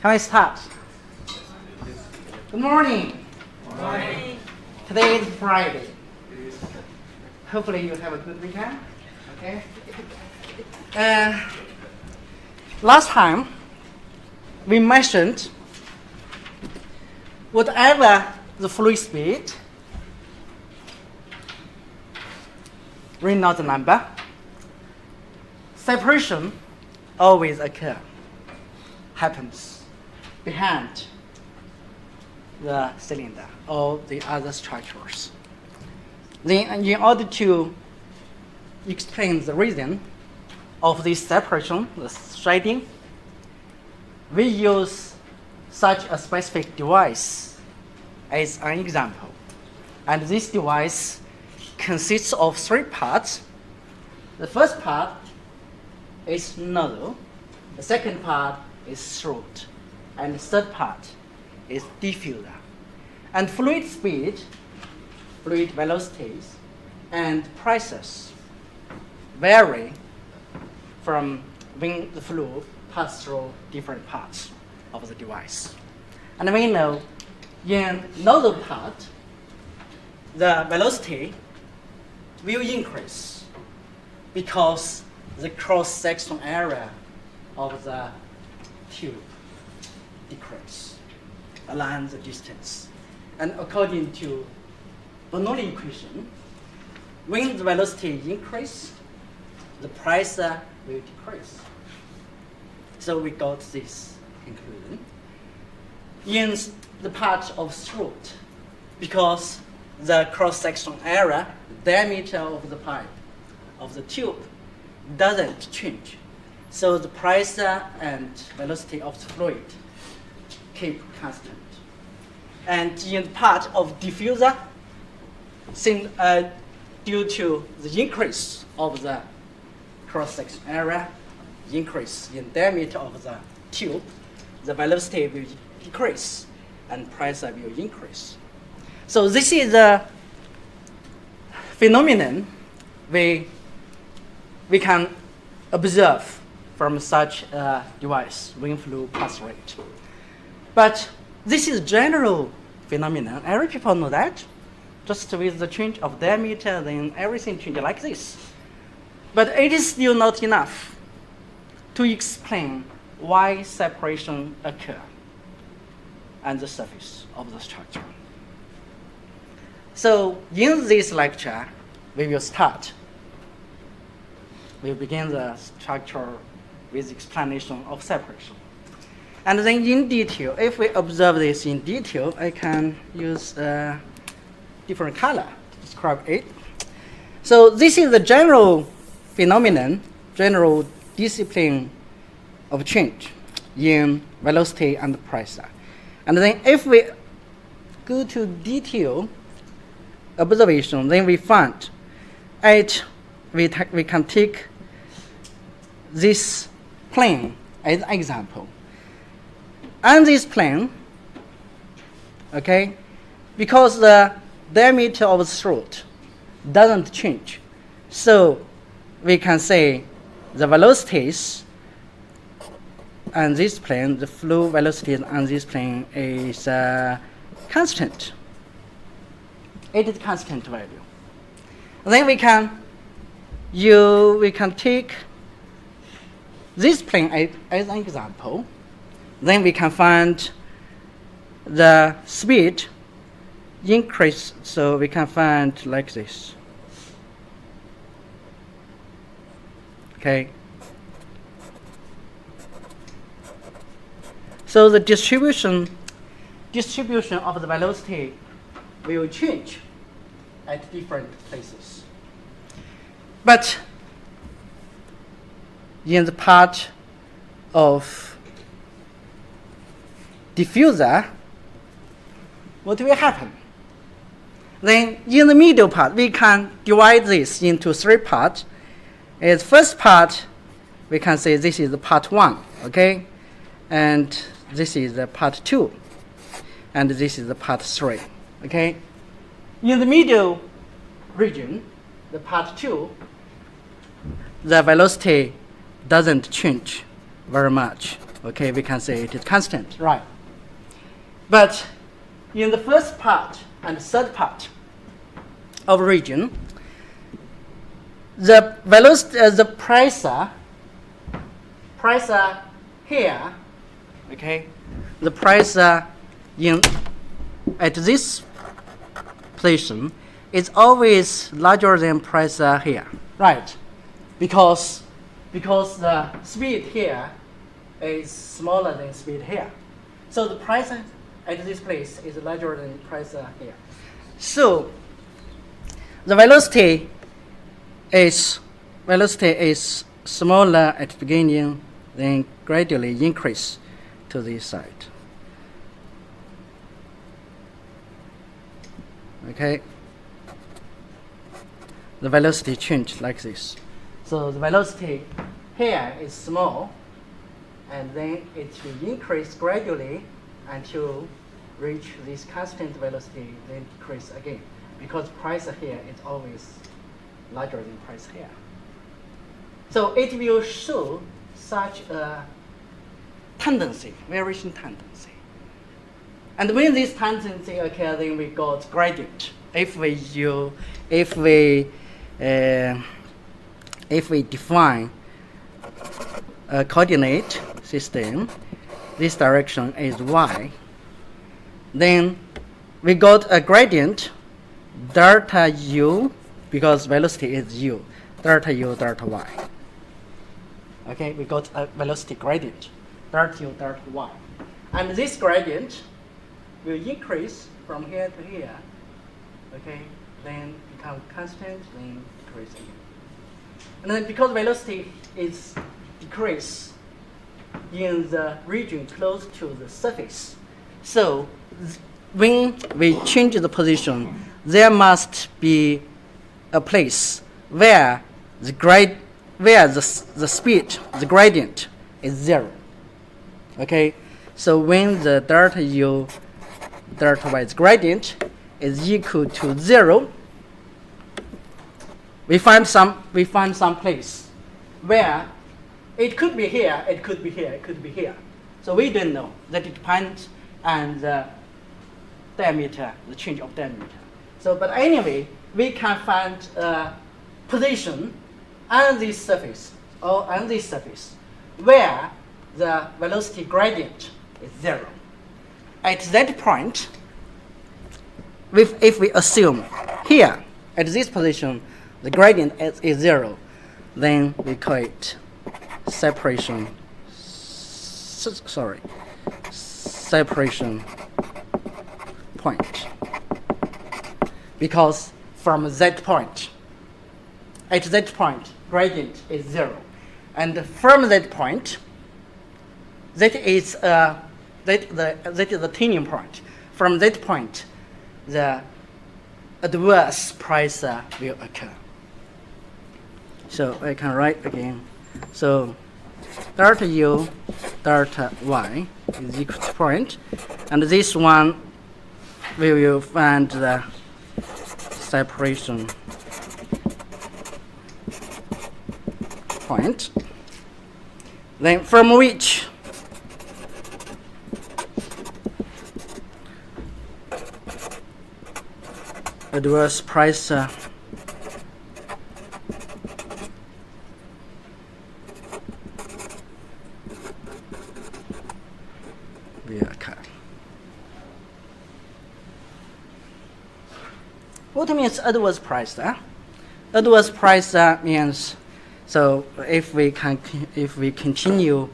Can I start? Good morning. Good morning. Today is Friday. Hopefully you have a good weekend. Okay. Last time we mentioned whatever the fluid speed, Reynolds number, separation always happens behind the cylinder or the other structures. Then in order to explain the reason of this separation, the shading, we use such a specific device as an example. And this device consists of three parts. The first part is nozzle, the second part is throat, and the third part is diffuser. And fluid speed, fluid velocities, and pressures vary from when the fluid passes through different parts of the device. And we know in nozzle part, the velocity will increase because the cross-section area of the tube decreases along the distance. And according to Bernoulli equation, when the velocity increases, the pressure will decrease. So we got this conclusion. In the part of throat, because the cross-section area, the diameter of the pipe, of the tube, doesn't change. So the pressure and velocity of the fluid keep constant. And in the part of diffuser, due to the increase of the cross-section area, increase in diameter of the tube, the velocity will decrease and pressure will increase. So this is the phenomenon we can observe from such a device, when fluid pass rate. But this is general phenomenon. Every people know that. Just with the change of diameter, then everything changes like this. But it is still not enough to explain why separation occurs on the surface of the structure. So in this lecture, we will start. We'll begin the structure with explanation of separation. And then in detail, if we observe this in detail, I can use a different color to describe it. So this is the general phenomenon, general discipline of change in velocity and pressure. And then if we go to detail observation, then we find we can take this plane as an example. On this plane, okay, because the diameter of the throat doesn't change, so we can say the velocities on this plane, the flow velocity on this plane is constant. It is constant value. Then we can take this plane as an example. Then we can find the speed increase, so we can find like this. Okay. So the distribution of the velocity will change at different places. But in the part of diffuser, what will happen? Then in the middle part, we can divide this into three parts. As first part, we can say this is the part 1, okay? And this is the part 2. And this is the part 3, okay? In the middle region, the part 2, the velocity doesn't change very much. Okay, we can say it is constant, right? But in the first part and third part of region, the velocity, the pressure here, okay, the pressure at this position is always larger than pressure here, right? Because the speed here is smaller than speed here. So the pressure at this place is larger than pressure here. So the velocity is smaller at the beginning, then gradually increase to this side. Okay. The velocity change like this. So the velocity here is small, and then it will increase gradually until reach this constant velocity, then decrease again, because pressure here is always larger than pressure here. So it will show such a tendency, variation tendency. And when this tendency occurs, then we got gradient. If we define a coordinate system, this direction is y, then we got a gradient delta u, because velocity is u, delta u, delta y. Okay, we got a velocity gradient, delta u, delta y. And this gradient will increase from here to here, okay, then become constant, then decrease again. And then because velocity is decrease in the region close to the surface, so when we change the position, there must be a place where the speed, the gradient is 0. Okay, so when the delta u, delta y's gradient is equal to 0, we find some place where it could be here, it could be here, it could be here. So we don't know. That it depends on the diameter, the change of diameter. So, but anyway, we can find a position on this surface or on this surface where the velocity gradient is 0. At that point, if we assume here at this position the gradient is 0, then we call it separation point. Because from that point, at that point, gradient is 0. And from that point, that is the turning point. From that point, the adverse pressure will occur. So I can write again. So delta u, delta y is equal to point, and this one we will find the separation point. Then from which adverse pressure will occur. What means adverse pressure? Adverse pressure means, so if we continue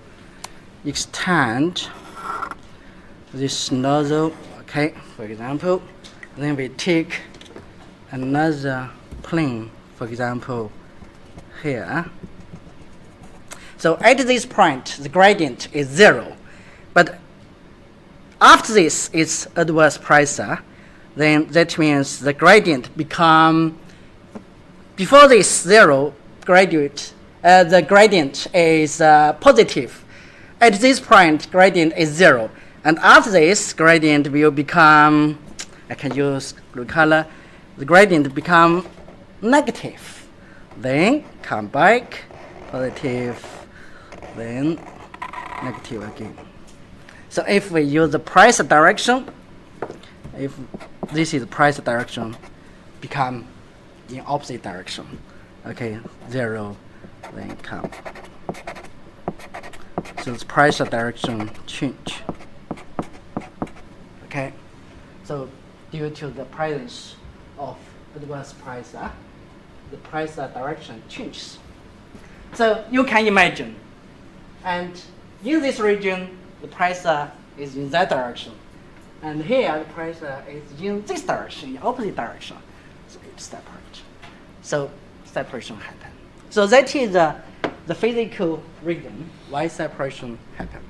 extend this nozzle, okay, for example, then we take another plane, for example, here. So at this point, the gradient is 0. But after this, it's adverse pressure. Then that means the gradient become, before this 0, the gradient is positive. At this point, gradient is 0. And after this, gradient will become, I can use blue color, the gradient become negative. Then come back, positive, then negative again. So if we use the price direction, if this is the price direction, become in opposite direction. Okay, 0, then come. So the price direction change. Okay, so due to the presence of adverse pricer, the price direction changes. So you can imagine, and in this region, the pricer is in that direction, and here the pricer is in this direction, in opposite direction. So it's separate. So separation happen. So that is the physical reason why separation happen.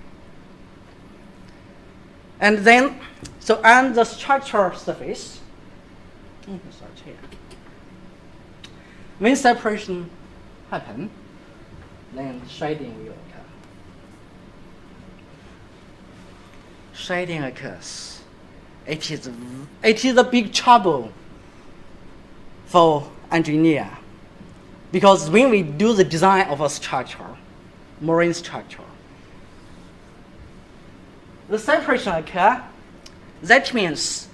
And then, so on the structural surface, here. When separation happen, then shading will occur. Shading occurs. It is a big trouble for engineer, because when we do the design of a structure, marine structure, the separation occur. That means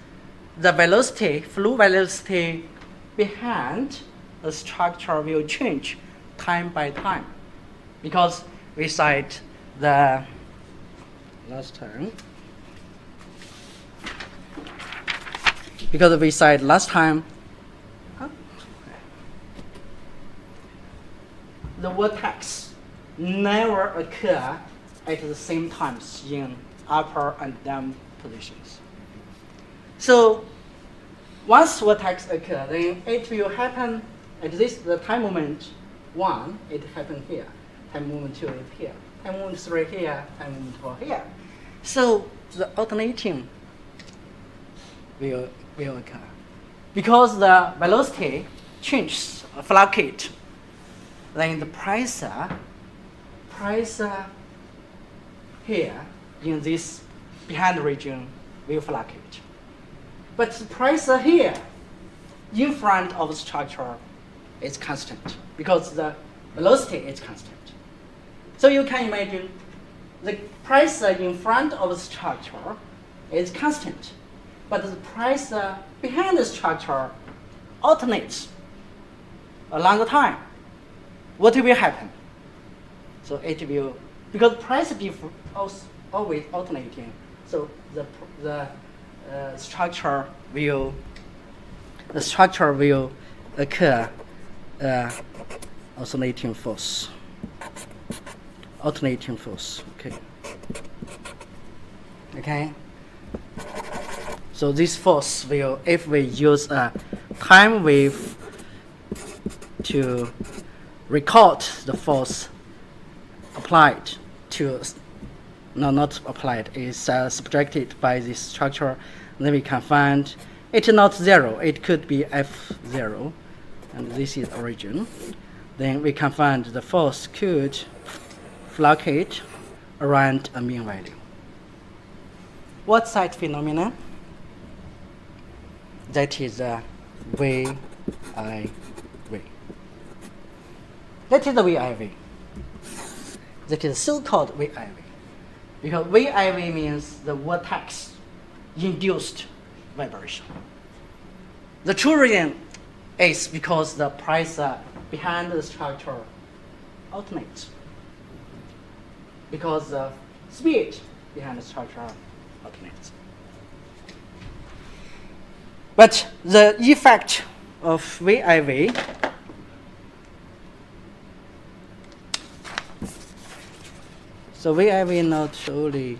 the velocity, flow velocity behind the structure will change time by time, because we said the last time. Because we said last time, the vortex never occur at the same times in upper and down positions. So once vortex occur, then it will happen at this the time moment 1, it happened here. Time moment 2 is here. Time moment 3 here. Time moment 4 here. So the alternating will occur, because the velocity changes, fluctuate. Then the pricer here in this behind region will fluctuate. But the pricer here in front of the structure is constant, because the velocity is constant. So you can imagine the pricer in front of the structure is constant, but the pricer behind the structure alternates along the time. What will happen? So it will, because price always alternating, so the structure will occur alternating force. Okay. So this force will, if we use a time wave to record the force applied to, no, not applied, is subtracted by this structure, then we can find it's not 0, it could be F0, and this is origin. Then we can find the force could fluctuate around a mean value. What's that phenomenon? That is a VIV. That is the VIV. That is so-called VIV. Because VIV means the vortex induced vibration. The true reason is because the pricer behind the structure alternates. Because the speed behind the structure alternates. But the effect of VIV so VIV not only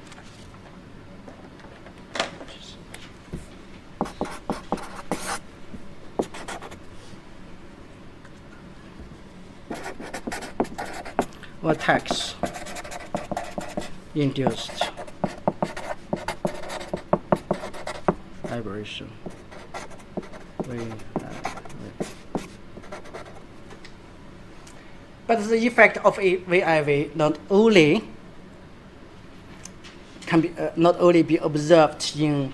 vortex induced vibration. But the effect of a VIV not only can be not only be observed in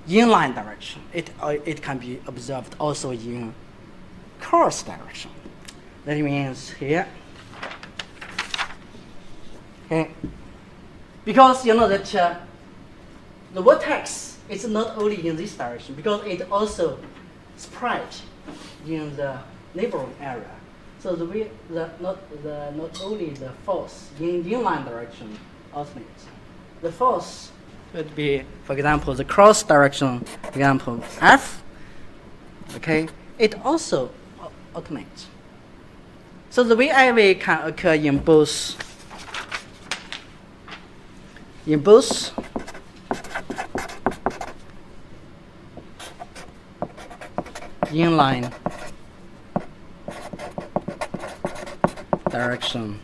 inline direction, it can be observed also in cross direction. That means here, okay, Because you know that the vortex is not only in this direction, because it also spread in the neighboring area. So not only the force in inline direction alternates. The force could be, for example, the cross direction, for example, F. Okay, it also alternates. So the VIV can occur in both inline direction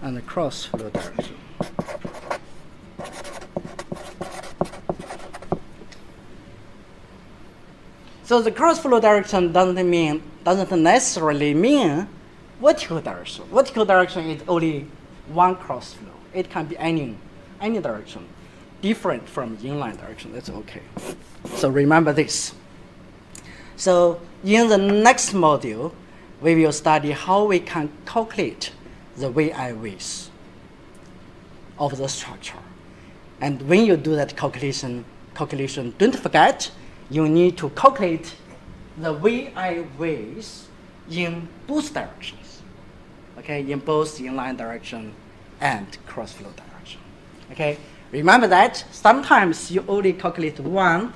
and the cross flow direction. So the cross flow direction doesn't necessarily mean vertical direction. Vertical direction is only one cross flow. It can be any direction, different from inline direction. That's okay. So remember this. So in the next module, we will study how we can calculate the VIVs of the structure. And when you do that calculation, don't forget, you need to calculate the VIVs in both directions. Okay, in both inline direction and cross flow direction. Okay, remember that sometimes you only calculate one,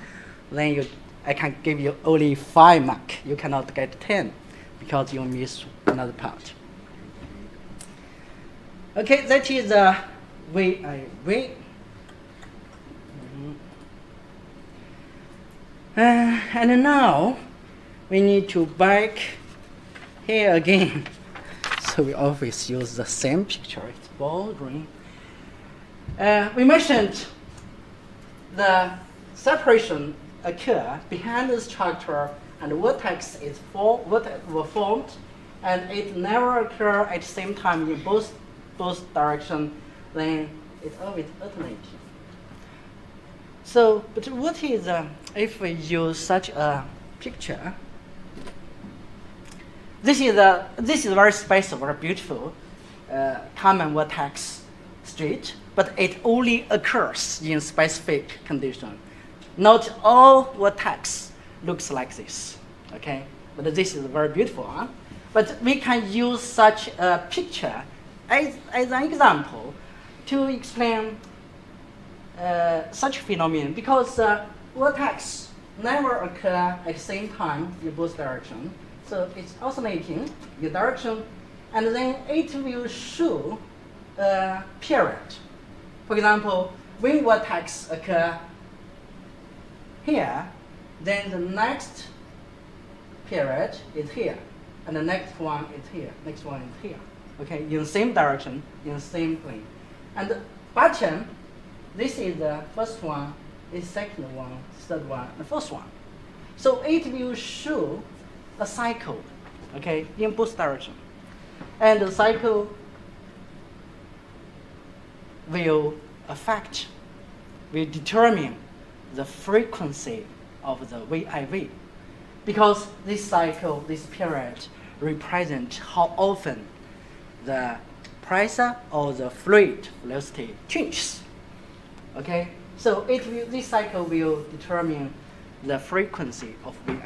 then I can give you only 5 marks. You cannot get 10 because you miss another part. Okay, that is the VIV. And now we need to back here again. So we always use the same picture. It's boring. We mentioned the separation occur behind the structure and the vortex were formed, and it never occur at the same time in both directions. Then it's always alternating. So, but what is if we use such a picture? This is very special, very beautiful, common vortex street, but it only occurs in specific condition. Not all vortex looks like this, okay? But this is very beautiful, huh? But we can use such a picture as an example to explain such phenomenon, because vortex never occur at the same time in both directions. So it's oscillating in direction, and then it will show a period. For example, when vortex occur here, then the next period is here, and the next one is here, next one is here. Okay, in the same direction, in the same plane. And the bottom, this is the first one, this second one, third one, the first one. So it will show a cycle, okay, in both directions. And the cycle will determine the frequency of the VIV, because this cycle, this period, represents how often the pressure or the fluid velocity changes. Okay, so this cycle will determine the frequency of VIV.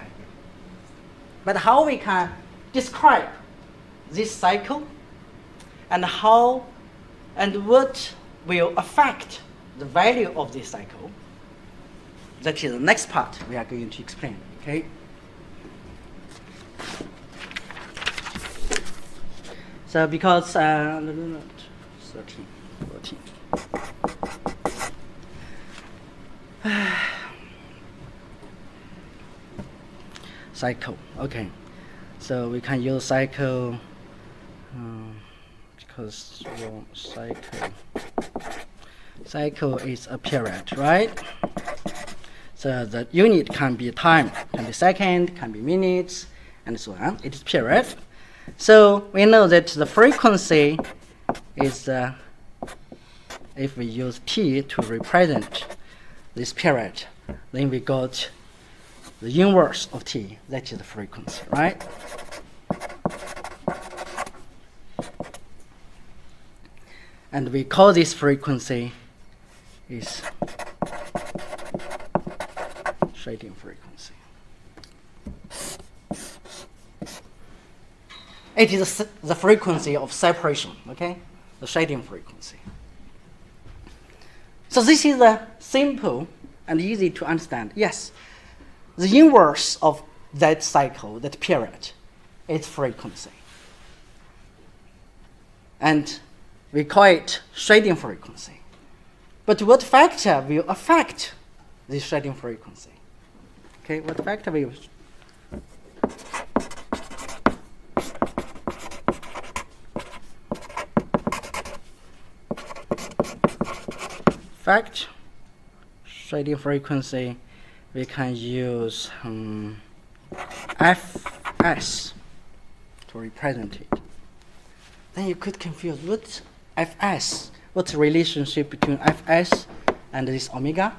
But how we can describe this cycle, and what will affect the value of this cycle, that is the next part we are going to explain. Okay. So because 13, 14. Cycle, okay. So we can use cycle because cycle is a period, right? So the unit can be time, can be second, can be minutes, and so on. It is period. So we know that the frequency is, if we use t to represent this period, then we got the inverse of t, that is the frequency, right? And we call this frequency is shading frequency. It is the frequency of separation, okay? The shading frequency. So this is a simple and easy to understand. Yes, the inverse of that cycle, that period, is frequency. And we call it shading frequency. But what factor will affect this shading frequency? Okay, what factor will affect shading frequency? We can use Fs to represent it. Then you could confuse what Fs, what's the relationship between Fs and this omega?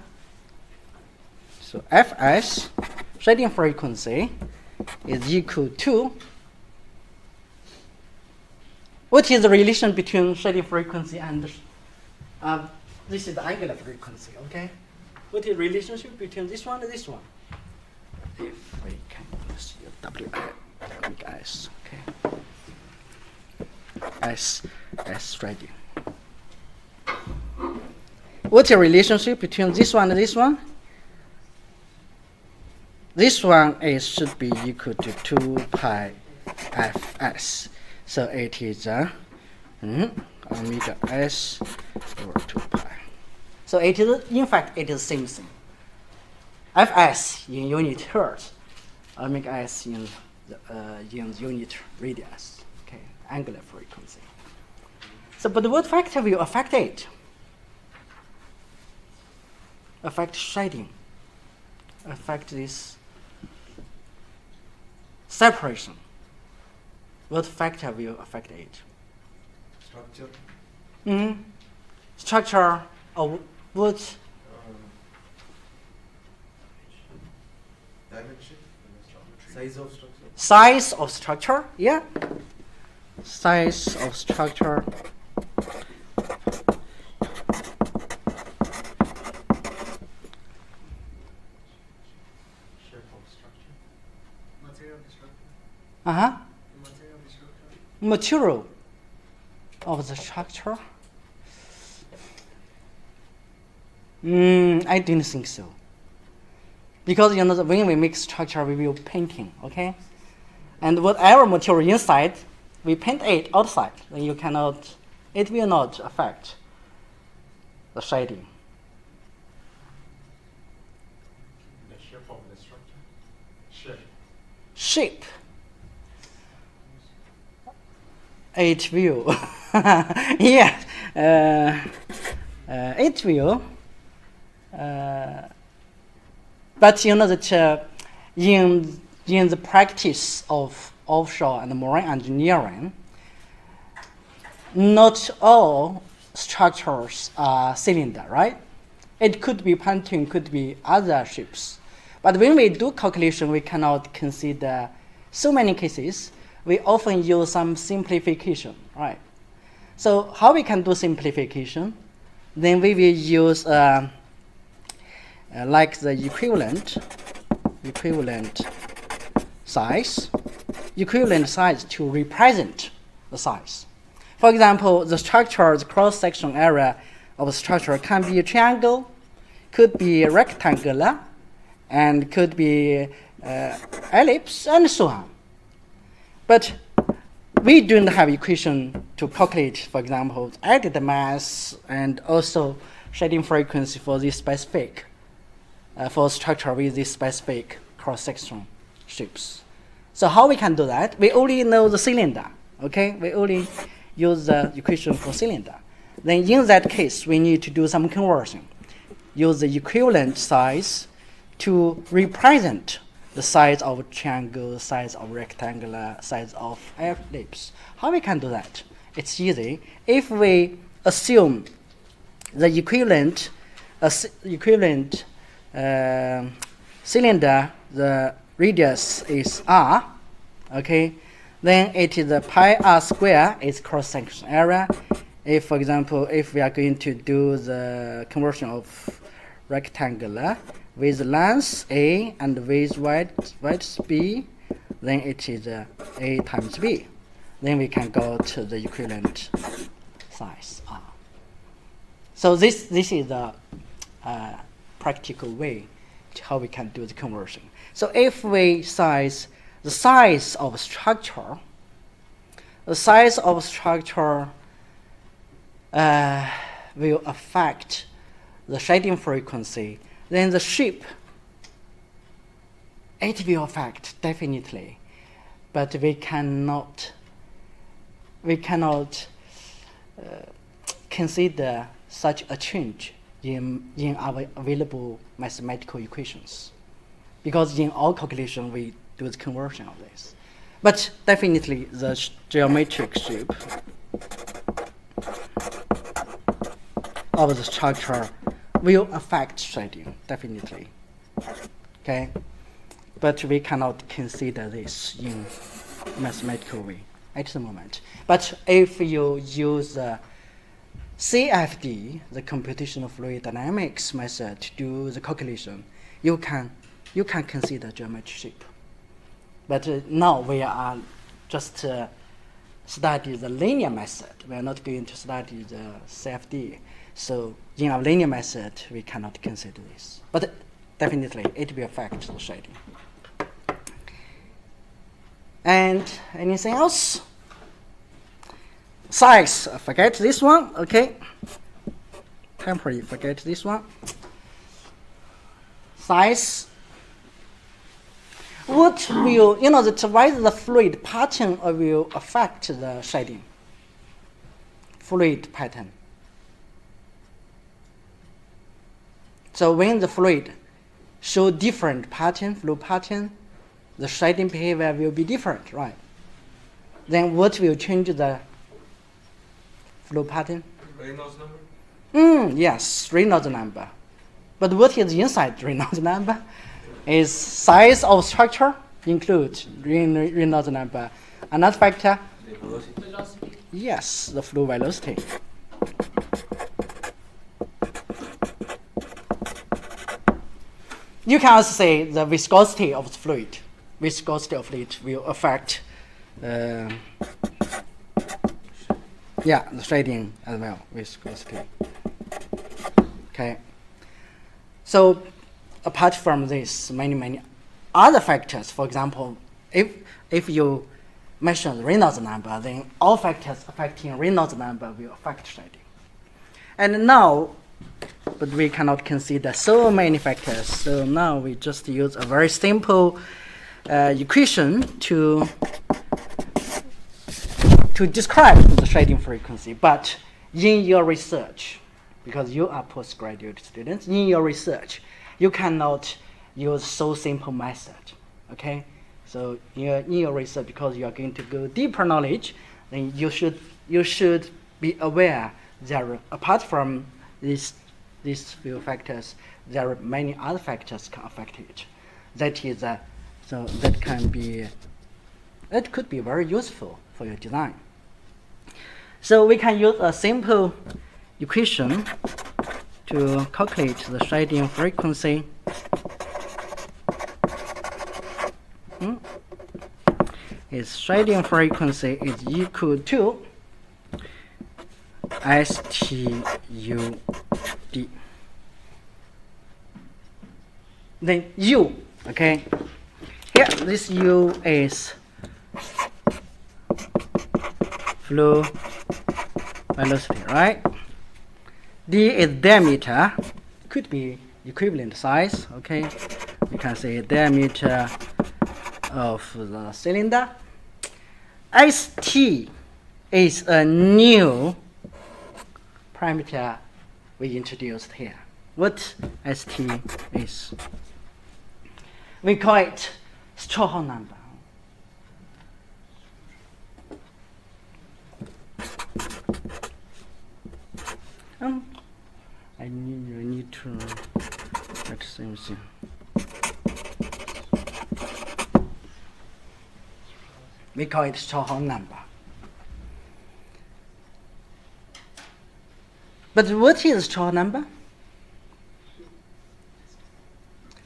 So Fs, shading frequency, is equal to, what is the relation between shading frequency and this is the angular frequency, okay? What is the relationship between this one and this one? If we can use WS, okay? S shading. What's the relationship between this one and this one? This one should be equal to 2 pi Fs. So it is omega s over 2 pi. So it is, in fact, it is the same thing. Fs in unit hertz, omega s in unit radius, okay, angular frequency. So, but what factor will affect it? Affect shading, affect this separation. What factor will affect it? Structure. Structure of what? Dimension? Size of structure? Size of structure, yeah. Size of structure. Shape of structure? Material of the structure? Uh-huh. Material of the structure? Material of the structure. I don't think so. Because when we make structure, we will painting, okay? And whatever material inside, we paint it outside. Then you cannot, it will not affect the shading. The shape of the structure? Shape. It will. Yeah. It will. But you know that in the practice of offshore and marine engineering, not all structures are cylinder, right? It could be pontoon, could be other ships. But when we do calculation, we cannot consider so many cases. We often use some simplification, right? So how we can do simplification? Then we will use like the equivalent size to represent the size. For example, the structure, the cross-section area of a structure can be a triangle, could be rectangular, and could be ellipse, and so on. But we don't have equation to calculate, for example, added mass and also shading frequency for this specific, for structure with this specific cross-section shapes. So how we can do that? We only know the cylinder, okay? We only use the equation for cylinder. Then in that case, we need to do some conversion. Use the equivalent size to represent the size of triangle, size of rectangular, size of ellipse. How we can do that? It's easy. If we assume the equivalent cylinder, the radius is r, okay, then it is the pi r square is cross-section area, If, for example, if we are going to do the conversion of rectangular with length A and with width B, then it is A times B. Then we can go to the equivalent size R. So this is the practical way to how we can do the conversion. So if we size the size of structure, the size of structure will affect the shading frequency, then the shape, it will affect definitely, but we cannot consider such a change in our available mathematical equations, because in our calculation we do the conversion of this. But definitely the geometric shape of the structure will affect shading, definitely. Okay? But we cannot consider this in mathematical way at the moment. But if you use CFD, the computational fluid dynamics method, to do the calculation, you can consider geometric shape. But now we are just study the linear method. We are not going to study the CFD. So in our linear method, we cannot consider this. But definitely, it will affect the shading. And anything else? Size, forget this one, okay? Temporary, forget this one. Size. What will, why the fluid pattern will affect the shading? Fluid pattern. So when the fluid show different pattern, flow pattern, the shading behavior will be different, right? Then what will change the flow pattern? Reynolds number? Yes, Reynolds number. But what is inside Reynolds number? Is size of structure include Reynolds number. Another factor? The velocity. Yes, the flow velocity. You can also say the viscosity of the fluid. Viscosity of fluid will affect the shading as well, viscosity. Okay. So apart from this, many other factors, for example, if you measure the Reynolds number, then all factors affecting Reynolds number will affect shading. And now, but we cannot consider so many factors. So now we just use a very simple equation to describe the shading frequency. But in your research, because you are postgraduate students, in your research, you cannot use so simple method. Okay? So in your research, because you are going to go deeper knowledge, then you should be aware there, apart from these few factors, there are many other factors can affect it. That is, so that could be very useful for your design. So we can use a simple equation to calculate the shading frequency. Its shading frequency is equal to STUD. Then U, okay? Here, this U is flow velocity, right? D is diameter, could be equivalent size, okay? We can say diameter of the cylinder. ST is a new parameter we introduced here. What ST is? We call it Strahan number. I need to write something. We call it Strahan number. But what is Chow number?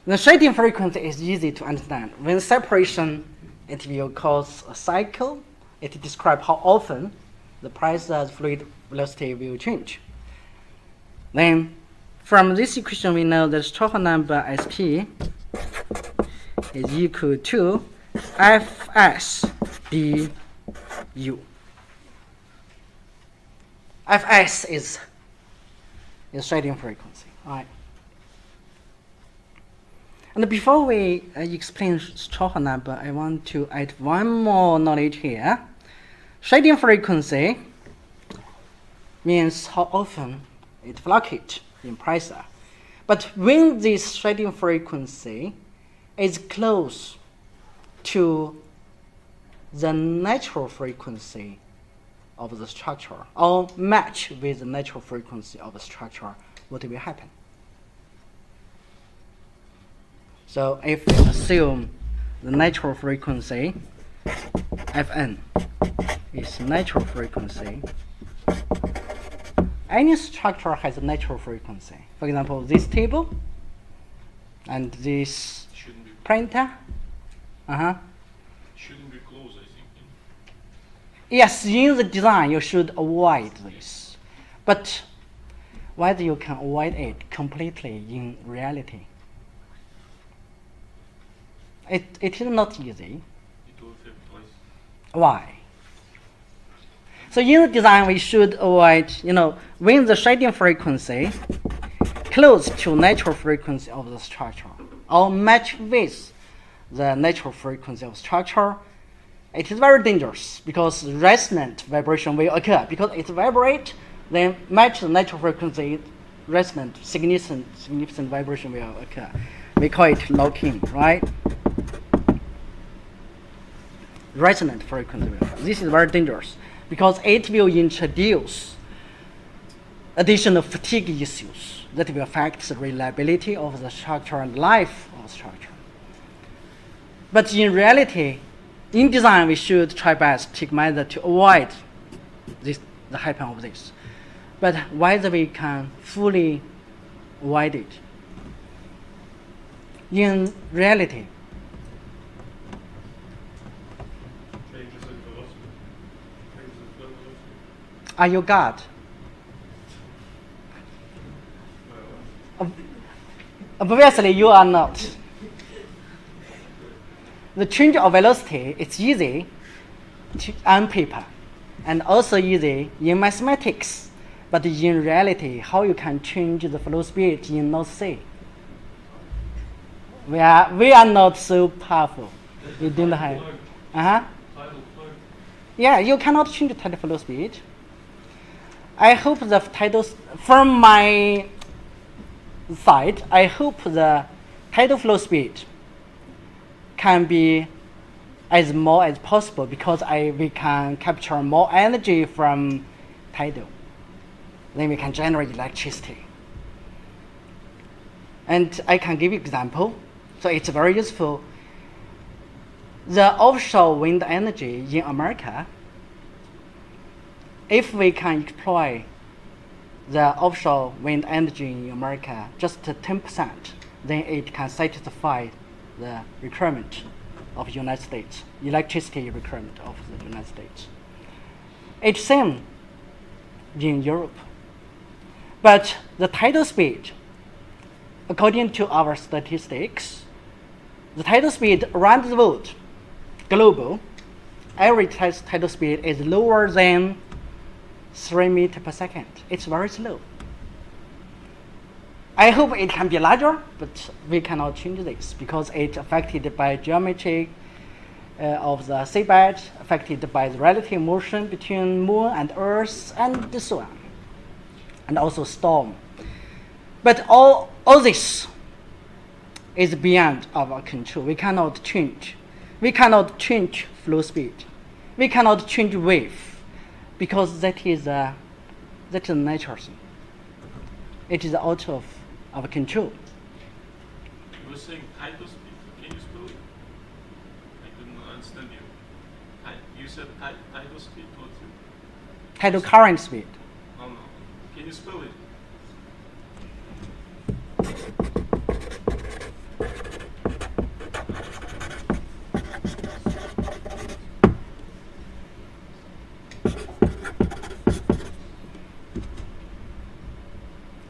The shading frequency is easy to understand. When separation, it will cause a cycle. It describes how often the price as fluid velocity will change. Then, from this equation, we know that Chow number SP is equal to Fs du. Fs is shading frequency, right? And before we explain Chow number, I want to add one more knowledge here. Shading frequency means how often it fluctuates in price. But when this shading frequency is close to the natural frequency of the structure or match with the natural frequency of the structure, what will happen? So if we assume the natural frequency Fn is natural frequency, any structure has a natural frequency. For example, this table and this printer. Shouldn't be close, I think. Yes, in the design you should avoid this. But whether you can avoid it completely in reality, it is not easy. It will have twice. Why? So in the design we should avoid, when the shading frequency close to natural frequency of the structure or match with the natural frequency of structure, it is very dangerous because resonant vibration will occur. Because it vibrates, then match the natural frequency, resonant, significant vibration will occur. We call it lock-in, right? Resonant frequency will occur. This is very dangerous because it will introduce additional fatigue issues that will affect the reliability of the structure and life of the structure. But in reality, in design, we should try best to take measures to avoid the happen of this. But whether we can fully avoid it, in reality, Changes in velocity. Changes in velocity. are you God? Obviously, you are not. The change of velocity is easy on paper and also easy in mathematics. But in reality, how you can change the flow speed in North Sea? We are not so powerful. We don't have. Tidal flow. Yeah, you cannot change the tidal flow speed. I hope the tidal, from my side, I hope the tidal flow speed can be as more as possible because we can capture more energy from tidal. Then we can generate electricity. And I can give you example. So it's very useful. The offshore wind energy in America, if we can exploit the offshore wind energy in America just 10%, then it can satisfy the requirement of United States, electricity requirement of the United States. It's same in Europe. But the tidal speed, according to our statistics, the tidal speed around the world, global, average tidal speed is lower than 3 meters per second. It's very slow. I hope it can be larger, but we cannot change this because it's affected by geometry of the seabed, affected by the relative motion between Moon and Earth, and so on, and also storm. But all this is beyond our control. We cannot change. We cannot change flow speed. We cannot change wave because that is a natural thing. It is out of our control. You were saying tidal speed. Can you spell it? I couldn't understand you. You said tidal speed. What's it? Tidal current speed. No. Can you spell it?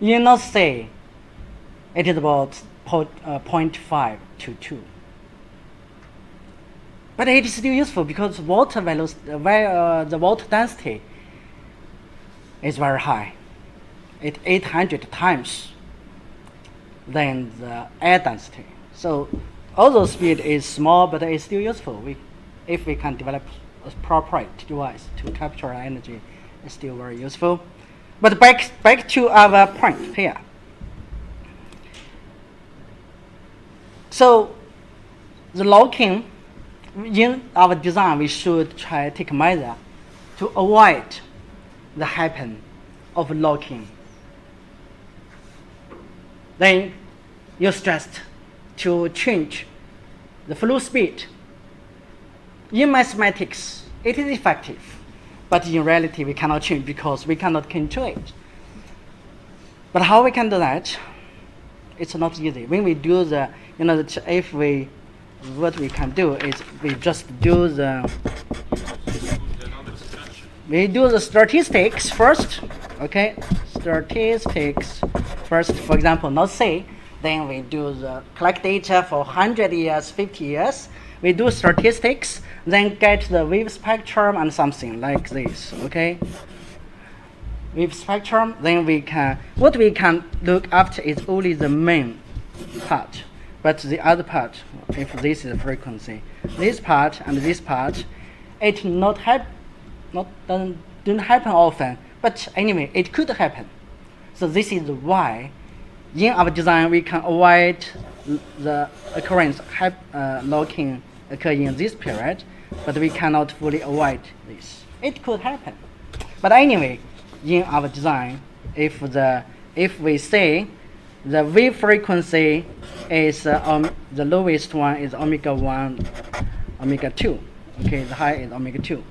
You not say it is about 0.5 to 2. But it is still useful because water the water density is very high. It's 800 times than the air density. So although speed is small, but it's still useful. If we can develop a proper device to capture energy, it's still very useful. But back to our point here. So the locking, in our design, we should try to take measure to avoid the happen of locking. Then you stressed to change the flow speed. In mathematics, it is effective, but in reality, we cannot change because we cannot control it. But how we can do that? It's not easy. When we do the, what we can do is we just do the statistics first. Okay, statistics first. For example, not say. Then we do the collect data for 100 years, 50 years. We do statistics, then get the wave spectrum and something like this. Okay, wave spectrum. Then what we can look after is only the main part. But the other part, if this is the frequency, this part and this part, it don't happen often. But anyway, it could happen. So this is why, in our design, we can avoid the occurrence locking occurring in this period, but we cannot fully avoid this. It could happen. But anyway, in our design, if we say the wave frequency is the lowest one is omega 1, omega 2. Okay, the high is omega 2.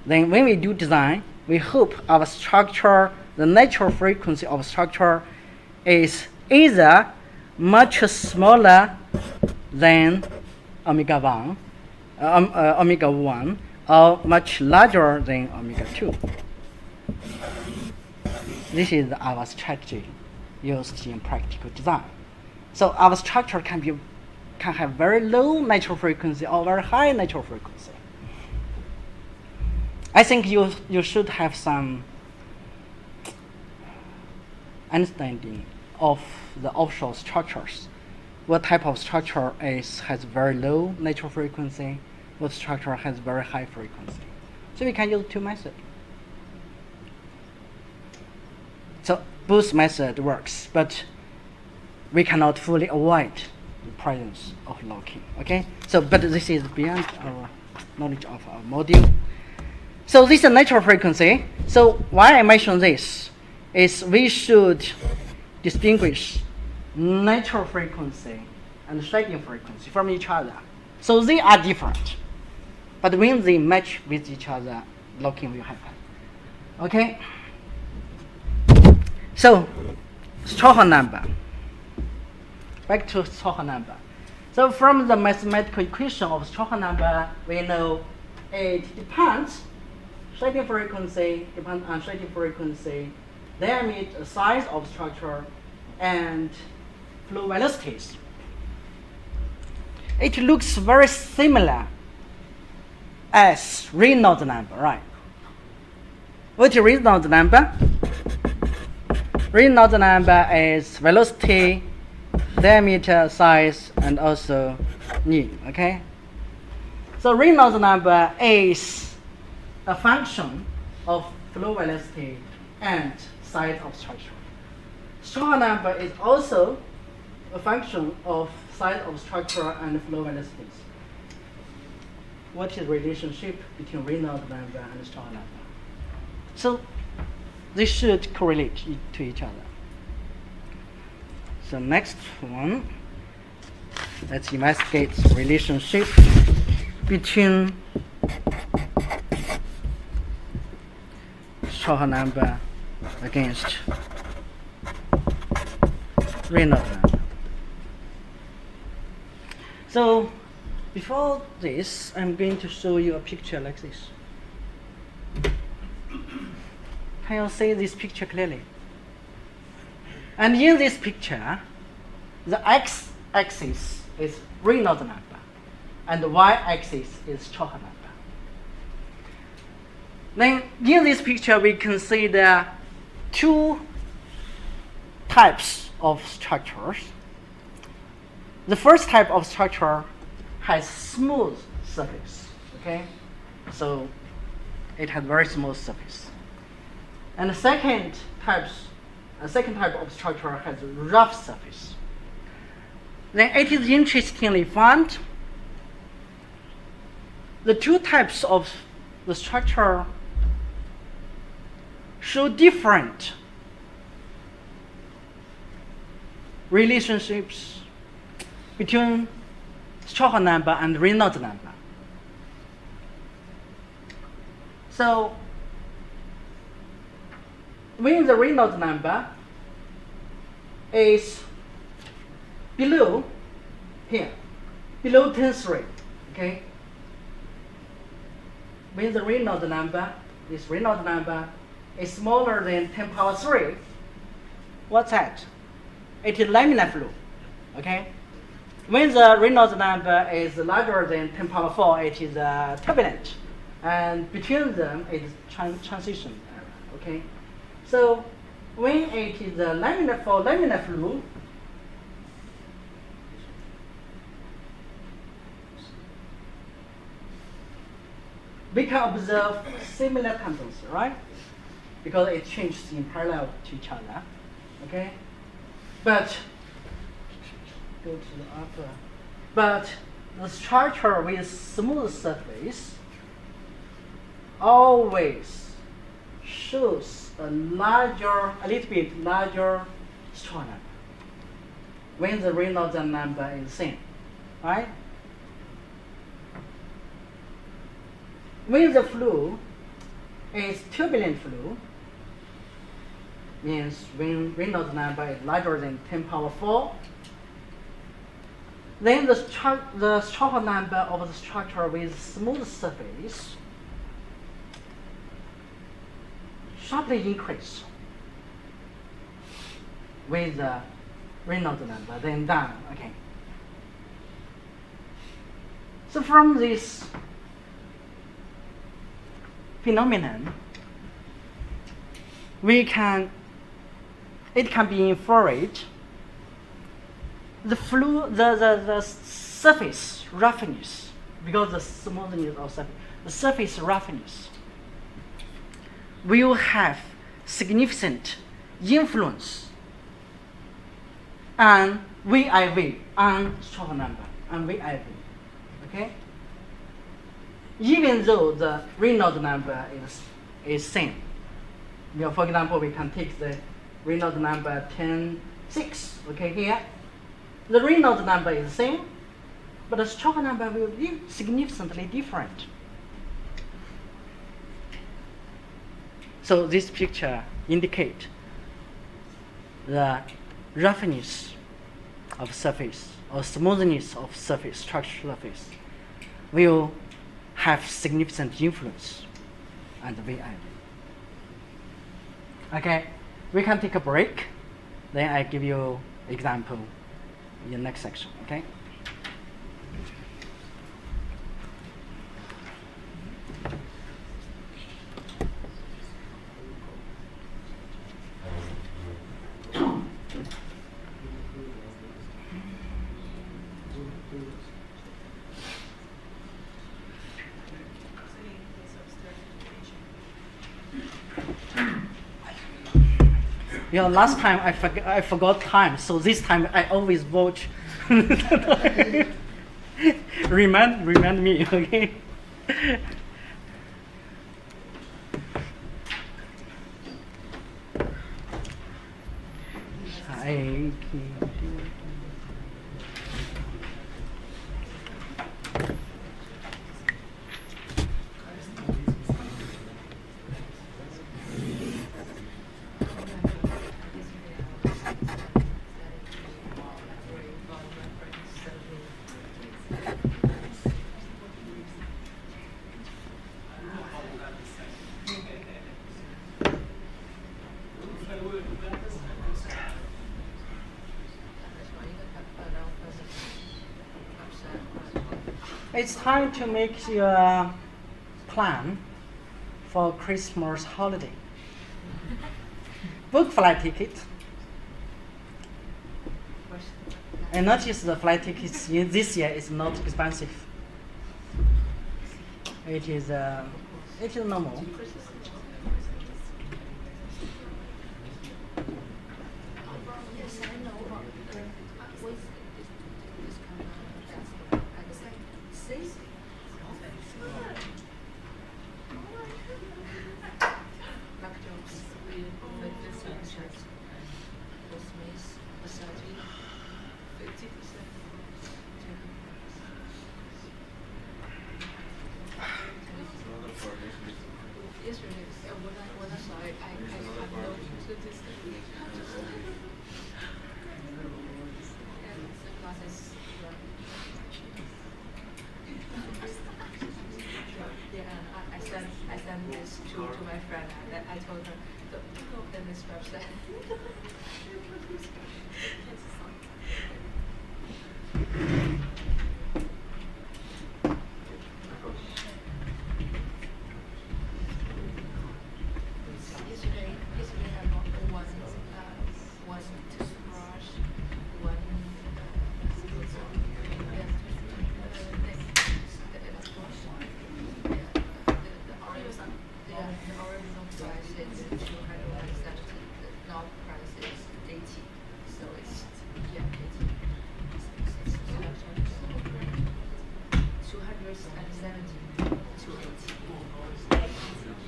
Then when we do design, we hope our structure, the natural frequency of structure is either much smaller than omega 1 or much larger than omega 2. This is our strategy used in practical design. So our structure can have very low natural frequency or very high natural frequency. I think you should have some understanding of the offshore structures. What type of structure has very low natural frequency? What structure has very high frequency? So we can use two methods. So both method works, but we cannot fully avoid the presence of locking. Okay. So, but this is beyond our knowledge of our module. So this is natural frequency. So why I mention this is we should distinguish natural frequency and shading frequency from each other. So they are different, but when they match with each other, locking will happen. Okay. So Stocher number. Back to Stocher number. So from the mathematical equation of Stocher number, we know it depends. Shading frequency depends on shading frequency, diameter, size of structure, and flow velocities. It looks very similar as Reynolds number, right? What is Reynolds number? Reynolds number is velocity, diameter, size, and also mean. Okay. So Reynolds number is a function of flow velocity and size of structure. Stocher number is also a function of size of structure and flow velocities. What is the relationship between Reynolds number and Stocher number? So they should correlate to each other. So next one, let's investigate the relationship between Stocher number against Reynolds number. So before this, I'm going to show you a picture like this. Can you see this picture clearly? And in this picture, the x-axis is Reynolds number, and the y-axis is Choha number. Then in this picture, we can see there are two types of structures. The first type of structure has smooth surface, okay? So it has very smooth surface. And the second type of structure has rough surface. Then it is interestingly found the two types of the structure show different relationships between Choha number and Reynolds number. So when the Reynolds number is below here, below 10.3, okay? When the Reynolds number is smaller than 10 power 3, what's that? It is laminar flow, okay? When the Reynolds number is larger than 10 power 4, it is turbulent. And between them, it is transition area, okay? So when it is laminar flow, we can observe similar tendency, right? Because it changes in parallel to each other, okay? But go to the upper. But the structure with smooth surface always shows a little bit larger straw number when the Reynolds number is same, right? When the flow is turbulent flow, means when Reynolds number is larger than 10 power 4, then the Choha number of the structure with smooth surface sharply increase with the Reynolds number, then down again. So from this phenomenon, it can be inferred the surface roughness, because the smoothness of the surface roughness will have significant influence on VIV, on Choha number, on VIV, okay? Even though the Reynolds number is same. For example, we can take the Reynolds number 10.6, okay, here. The Reynolds number is the same, but the Choha number will be significantly different. So this picture indicates the roughness of surface or smoothness of surface, structure surface, will have significant influence on the VIV. Okay, we can take a break. Then I give you example in the next section. Okay. You know, last time I forgot time, so this time I always watch. remind me, okay? It's time to make your plan for Christmas holiday. Book flight ticket. And notice the flight tickets this year is not expensive. It is normal. Yes, I know, but with this kind of see? Lactose, with this t-shirt, Christmas, Versace, 50%. Yesterday, when I saw it, I noticed that this and the classes. Yeah, and I sent this to my friend. And I told her, don't open this website. Yesterday I bought one toothbrush, one the original price is 200, the not price is 80, so it's 270 to 80.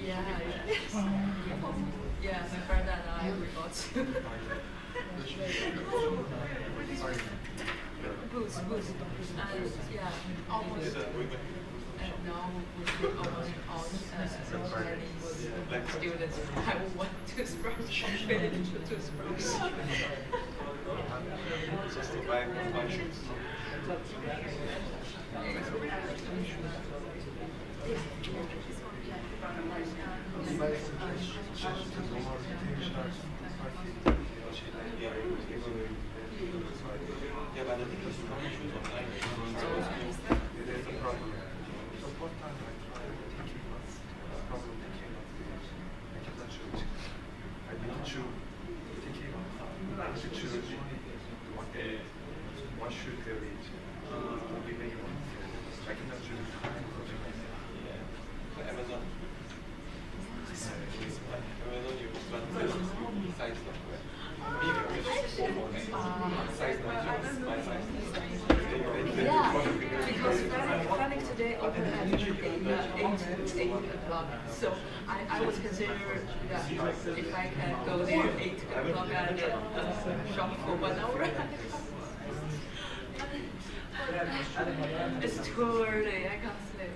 Yeah. Yeah, my friend and I we bought two. Boots. And yeah, almost. And now we almost all Chinese students have one toothbrush, finish the toothbrush. Just to buy functions. Yeah, but the thing is, you can't choose online. It is a problem. So what time I tried taking notes, the problem taking notes is I cannot choose. I need to choose taking notes. I need to choose what should I read. We make one. So I cannot choose time for Amazon. Amazon, you run size software. Yeah, because Frank today opened at 8 o'clock, so I was considering that if I can go there 8 o'clock and shop for 1 hour. It's too early, I can't sleep.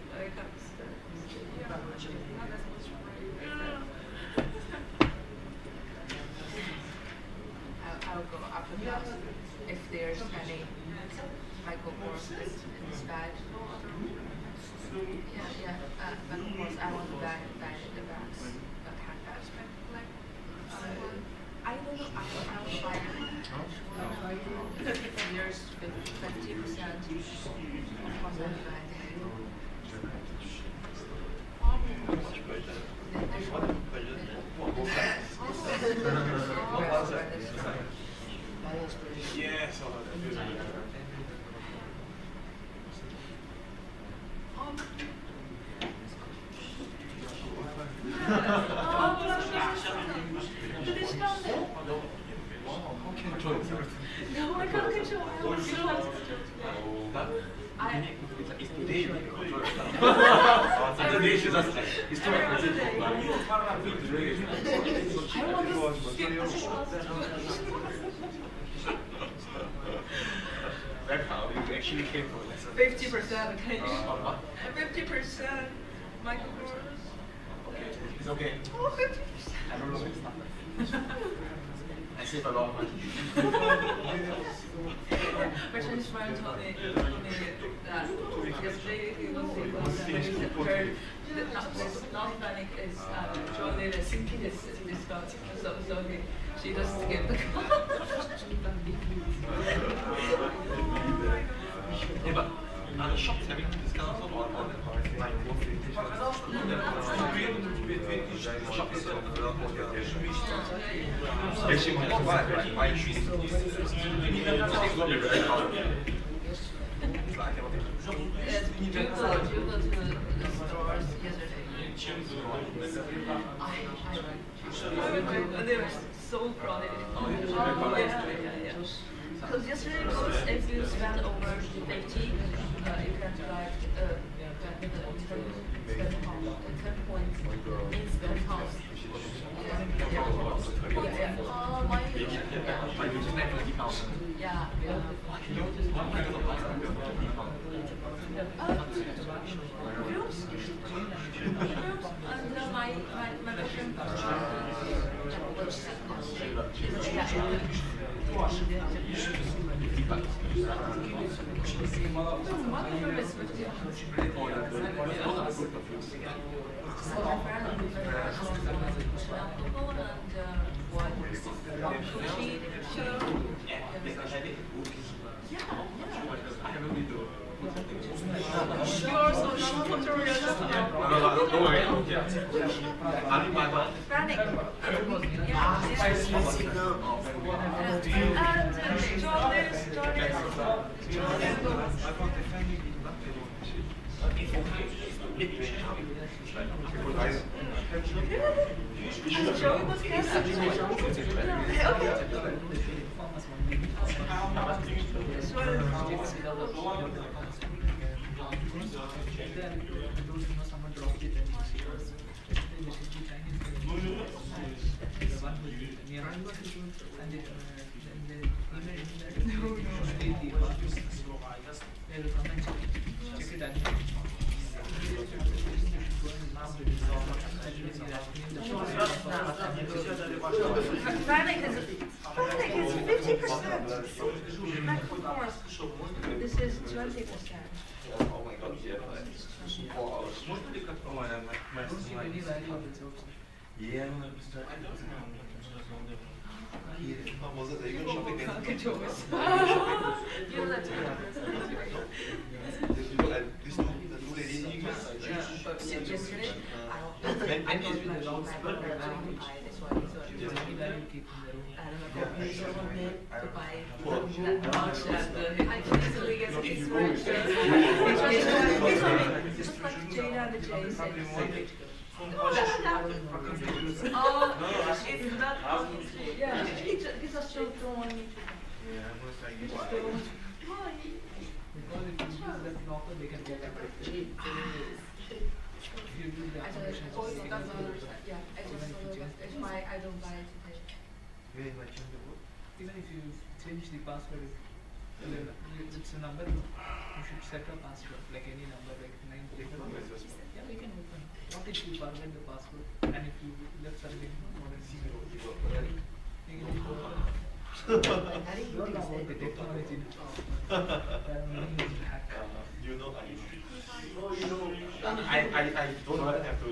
I'll go after class if there's any Michael Kors in this bag. Yeah. Michael Kors, I want to buy the bags, the handbags. I don't know. I will buy it. There's 50%. Of course, I'll buy it. Yes, No, I can't control. That's how you actually came for lesson. 50%, can you? 50%, Michael Kors. Okay, it's okay. Oh, 50%. I don't know it's not. I save a lot of money. My Chinese friend told me that yesterday he was her not panic is joining the discount, so she just gave the call. Yeah, but Are the shops having discounts or like You go to the stores yesterday. They were so crowded. Yeah. Because yesterday, if you spend over 50, you can like get the 10 points instant house. And my boyfriend Sure, so now tutorial. No, don't worry. I'll be my one. Frantic. And Frantic is 50%. Back and forth. This is 20%. Oh my god, yeah. 4 hours. Yeah. Was it legal shopping? You know that These two ladies. yesterday, I got my this one. To buy I can easily get this one. Just like Jada and the Jay said. Oh, it's not yeah, he just don't want me to. Yeah, most He just don't want to. Why? Because if you use that knocker, they can get it. If you use the application, Yeah, I just that's why I don't buy it today. even if you change the password, it's a number, you should set a password, like any number, like 9 digit. Yeah, we can open. What if you forget the password and if you left something more than 0? You can open. You don't know about the technology. You know, I don't know. I have to.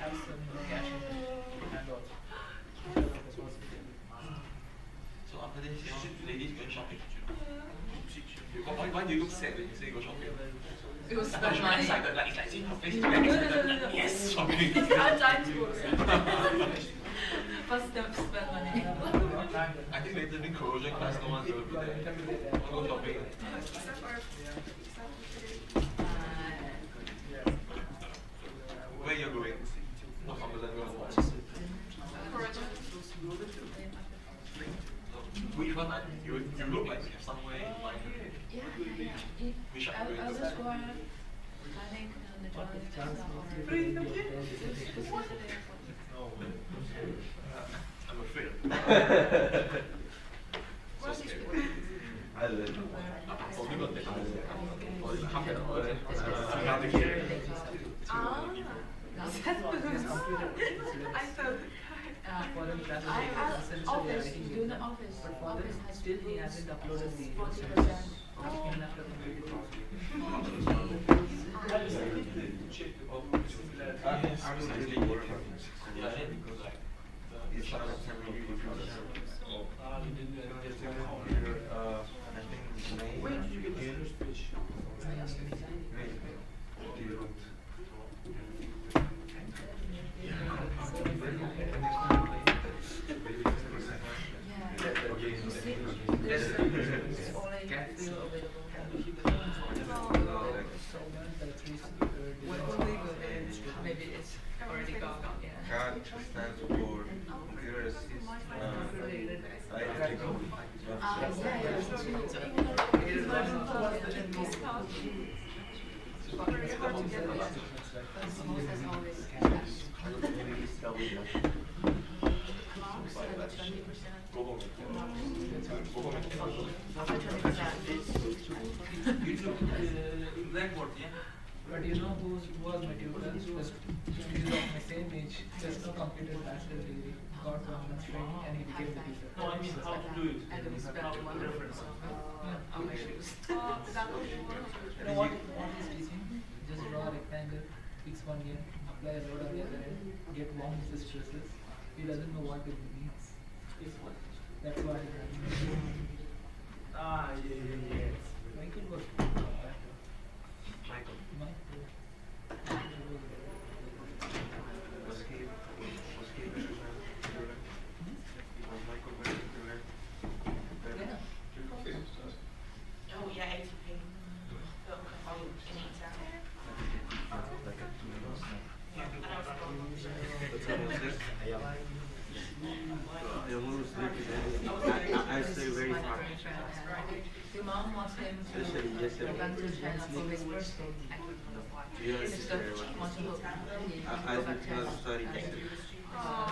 Have some cash and also. So after this, ladies go shopping. Why do you look sad when you say go shopping? It was I thought you were funny. excited, like it's like seeing her face. No. Yes, shopping. I'm trying to go. First step, spend money. I think later in corrosion class, no one's gonna be there. Go shopping. Where you're going? What Cumberland going? Which one? You look like you have somewhere in mind. Which are you I'll going just to? go on. I think the I'm afraid. So scary. I learned. Probably got that. Or half an hour. Another year. I felt For him, that's I asked essentially office, everything do is the done. office. But for Office them, has still he hasn't uploaded the 40%. even after completing. It's not a temporary condition. Oh. It's in here, I think May. When did you get the first fish? May. Maybe it's already gone. Yeah. CAD stands for computer assist. Blackboard, yeah. But you know who was my tutor? He's of my same age, just now completed bachelor's degree, got 1 month training, and he became the teacher. No, I mean how to do it. And we spent one reference on my shoes. You know what he's teaching? Just draw a rectangle, fix one end, apply a load on the other end, get one is the stresses. He doesn't know what it means. That's why he doesn't know. Michael was Michael. Was he Michael better? Oh yeah, 80p. I stay very far. Your mom wants him to prevent the chance for his birthday. I don't know why. It's the wants to go back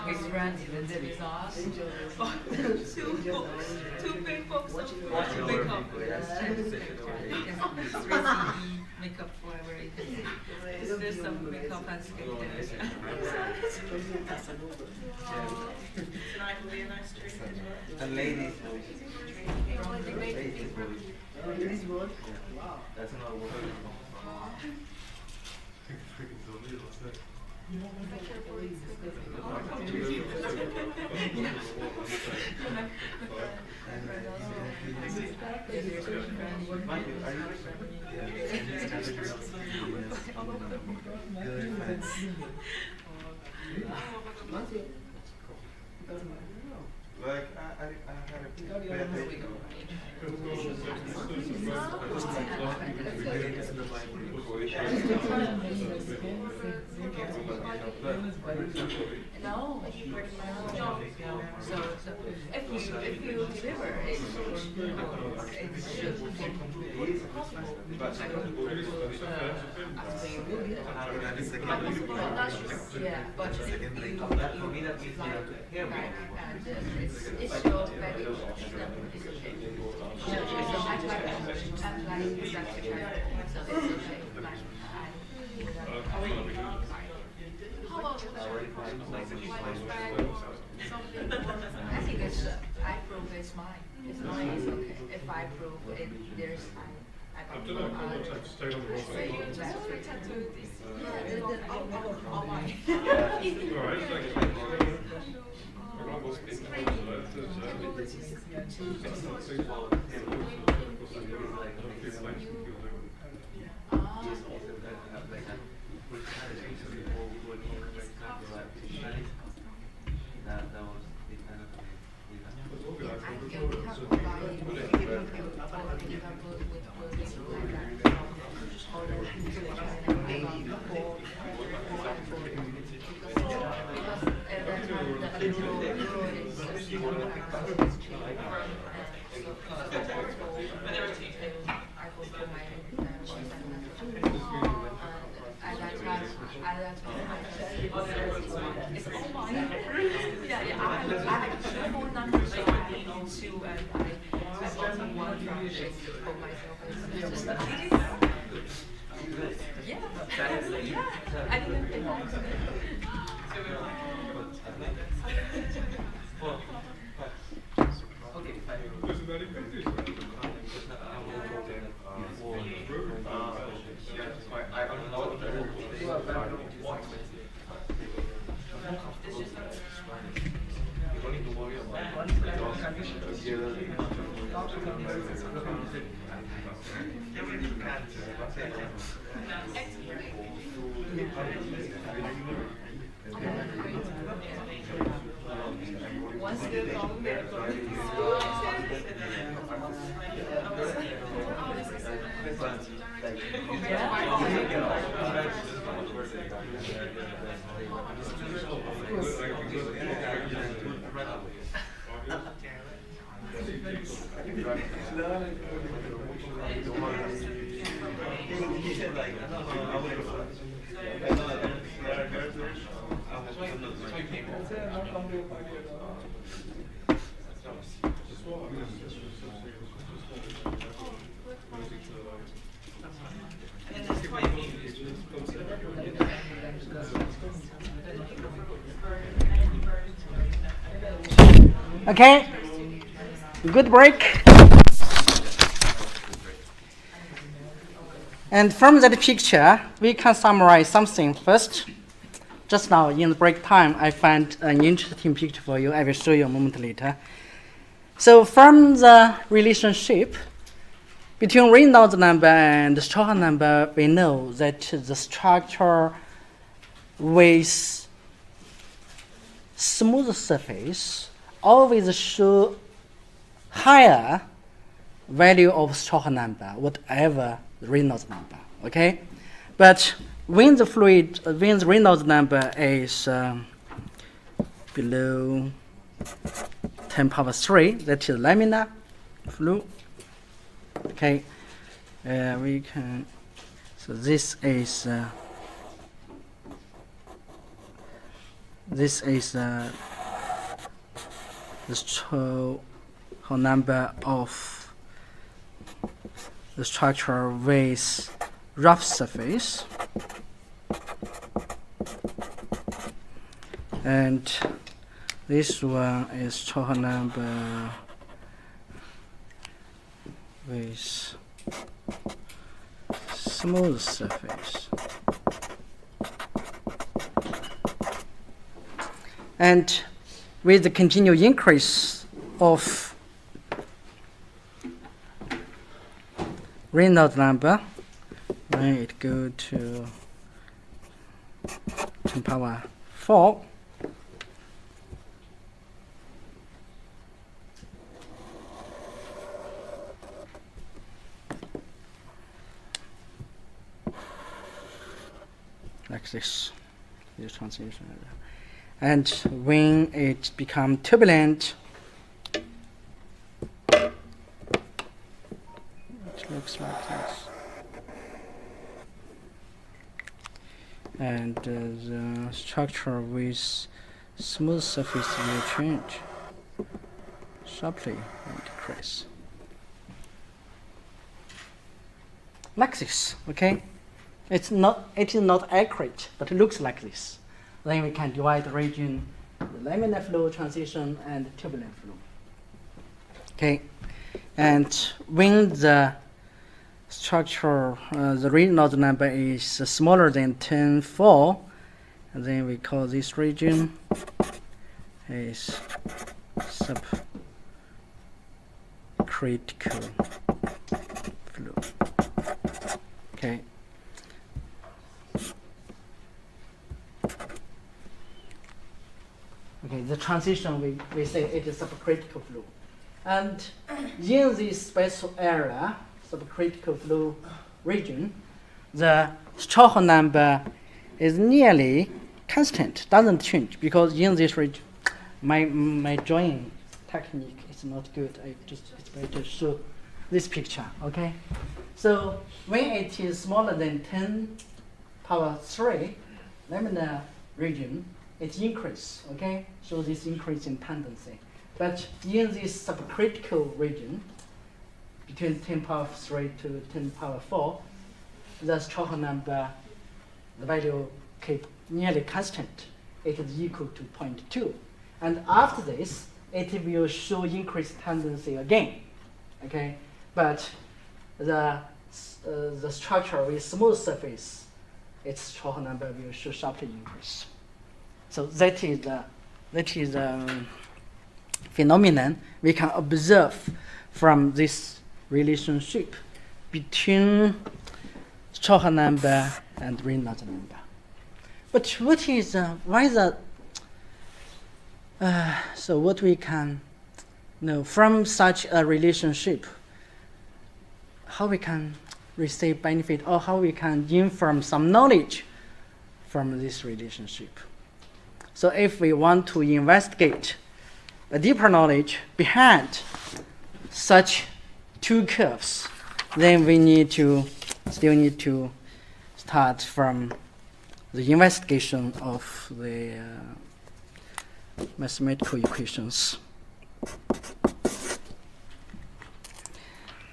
his friend is us. Two big folks of makeup. Makeup forever. There's some makeup and skincare. Tonight will be a nice treat. And ladies. Ladies' voice. That's not what like I had a bad day. No. So if you deliver, it should yeah, but For me that means like, yeah, and it's your value. It's okay. So I like exactly so it's okay. How about I think it's I prove it's mine. It's mine is okay. If I prove it, there's I After that, I want to stay on the road. all mine. Alright, thanks. I can't go speak for Once they're gone, they're gone. And then there's 20. Okay, good break. And from that picture, we can summarize something first. Just now in the break time, I found an interesting picture for you. I will show you a moment later. So from the relationship between Reynolds number and Stokes number, we know that the structure with smooth surface always show higher value of Stokes number, whatever the Reynolds number, okay? But when the Reynolds number is below 10 power 3, that is laminar flow, okay? We can, so this is the whole number of the structure with rough surface, and this one is Stokes number with smooth surface. And with the continued increase of Reynolds number, when it go to 10 power 4, like this transition. And when it becomes turbulent, it looks like this. And the structure with smooth surface will change sharply and decrease. Like this, okay? It is not accurate, but it looks like this. Then we can divide the region, the laminar flow transition and turbulent flow. Okay, and when the structure, the Reynolds number is smaller than 10.4, then we call this region is subcritical flow. Okay. Okay, the transition, we say it is subcritical flow. And in this special area, subcritical flow region, the Stokes number is nearly constant, doesn't change, because in this region, my drawing technique is not good. It's better to show this picture, okay? So when it is smaller than 10 power 3 laminar region, it increases, okay? So this increase in tendency. But in this subcritical region, between 10 power 3 to 10 power 4, the Stokes number, the value keep nearly constant. It is equal to 0.2. And after this, it will show increased tendency again, okay? But the structure with smooth surface, its Stokes number will show sharply increase. So that is the phenomenon we can observe from this relationship between Chauhan number and Reynolds number. But what is why the so what we can know from such a relationship, how we can receive benefit or how we can inform some knowledge from this relationship. So if we want to investigate a deeper knowledge behind such two curves, then we still need to start from the investigation of the mathematical equations.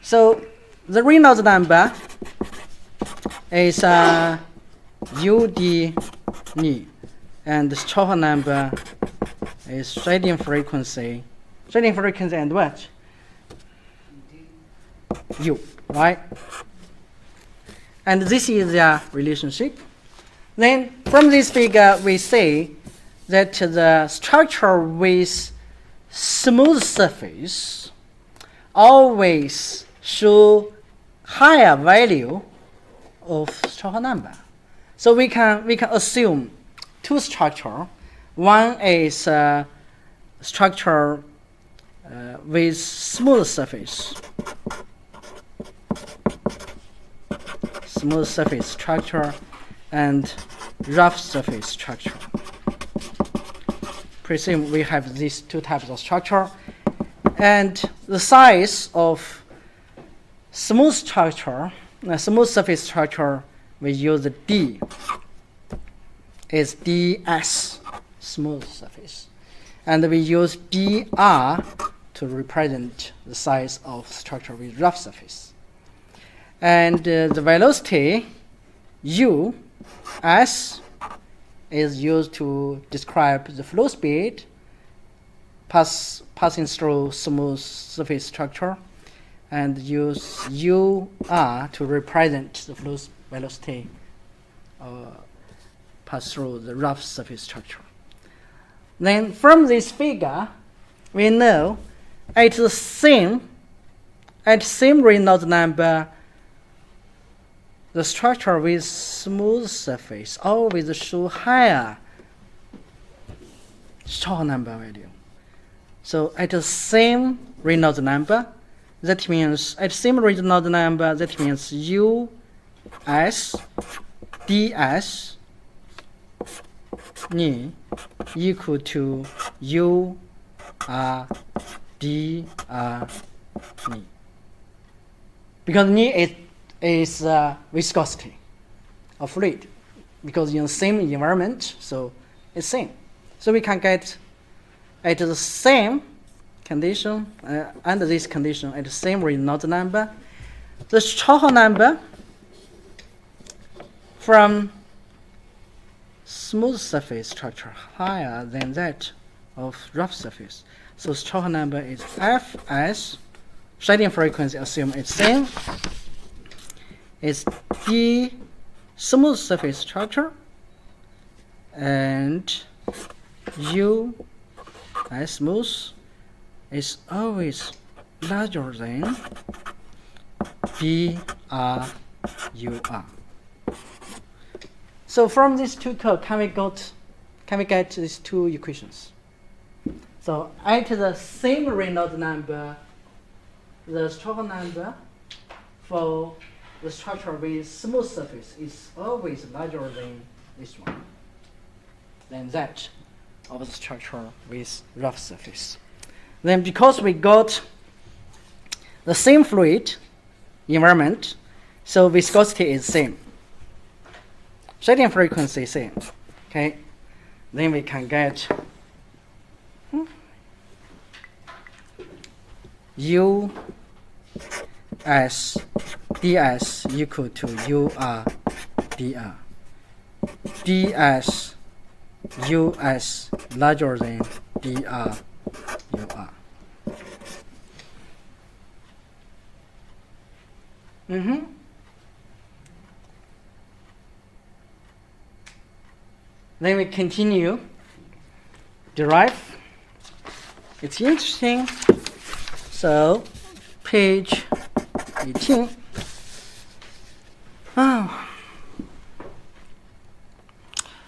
So the Reynolds number is UD ni, and the Chauhan number is shading frequency. Shading frequency and what? U, right? And this is their relationship. Then from this figure, we see that the structure with smooth surface always show higher value of Chauhan number. So we can assume two structure. One is structure with smooth surface structure and rough surface structure. Presume we have these two types of structure, and the size of smooth surface structure, we use the D, is ds, smooth surface, and we use dr to represent the size of structure with rough surface. And the velocity u s is used to describe the flow speed passing through smooth surface structure, and use ur to represent the flow velocity pass through the rough surface structure. Then from this figure, we know at the same Reynolds number, the structure with smooth surface always show higher Chauhan number value. So at the same Reynolds number, that means us ds ni equal to u r dr ni. Because ni is viscosity of fluid, because in the same environment, so it's same. So we can get at the same condition, under this condition, at the same Reynolds number, the Chauhan number from smooth surface structure higher than that of rough surface. So Chauhan number is Fs, shading frequency assume it's same, is D smooth surface structure, and U as smooth is always larger than BRUR. So from these two curves, can we get these two equations? So at the same Reynolds number, the Chauhan number for the structure with smooth surface is always larger than this one, than that of the structure with rough surface. Then because we got the same fluid environment, so viscosity is same, shading frequency is same. Okay, then we can get U as ds equal to ur dr. ds us larger than dr ur. Then we continue derive. It's interesting. So page 18.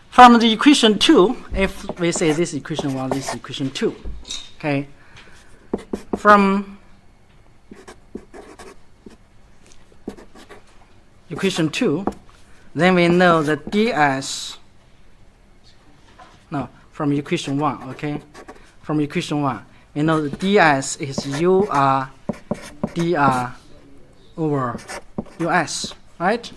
From the equation 2, if we say this equation 1, this equation 2, okay, from equation 2, then we know that ds, no, from equation 1, okay, from equation 1, we know that ds is ur dr over us, right?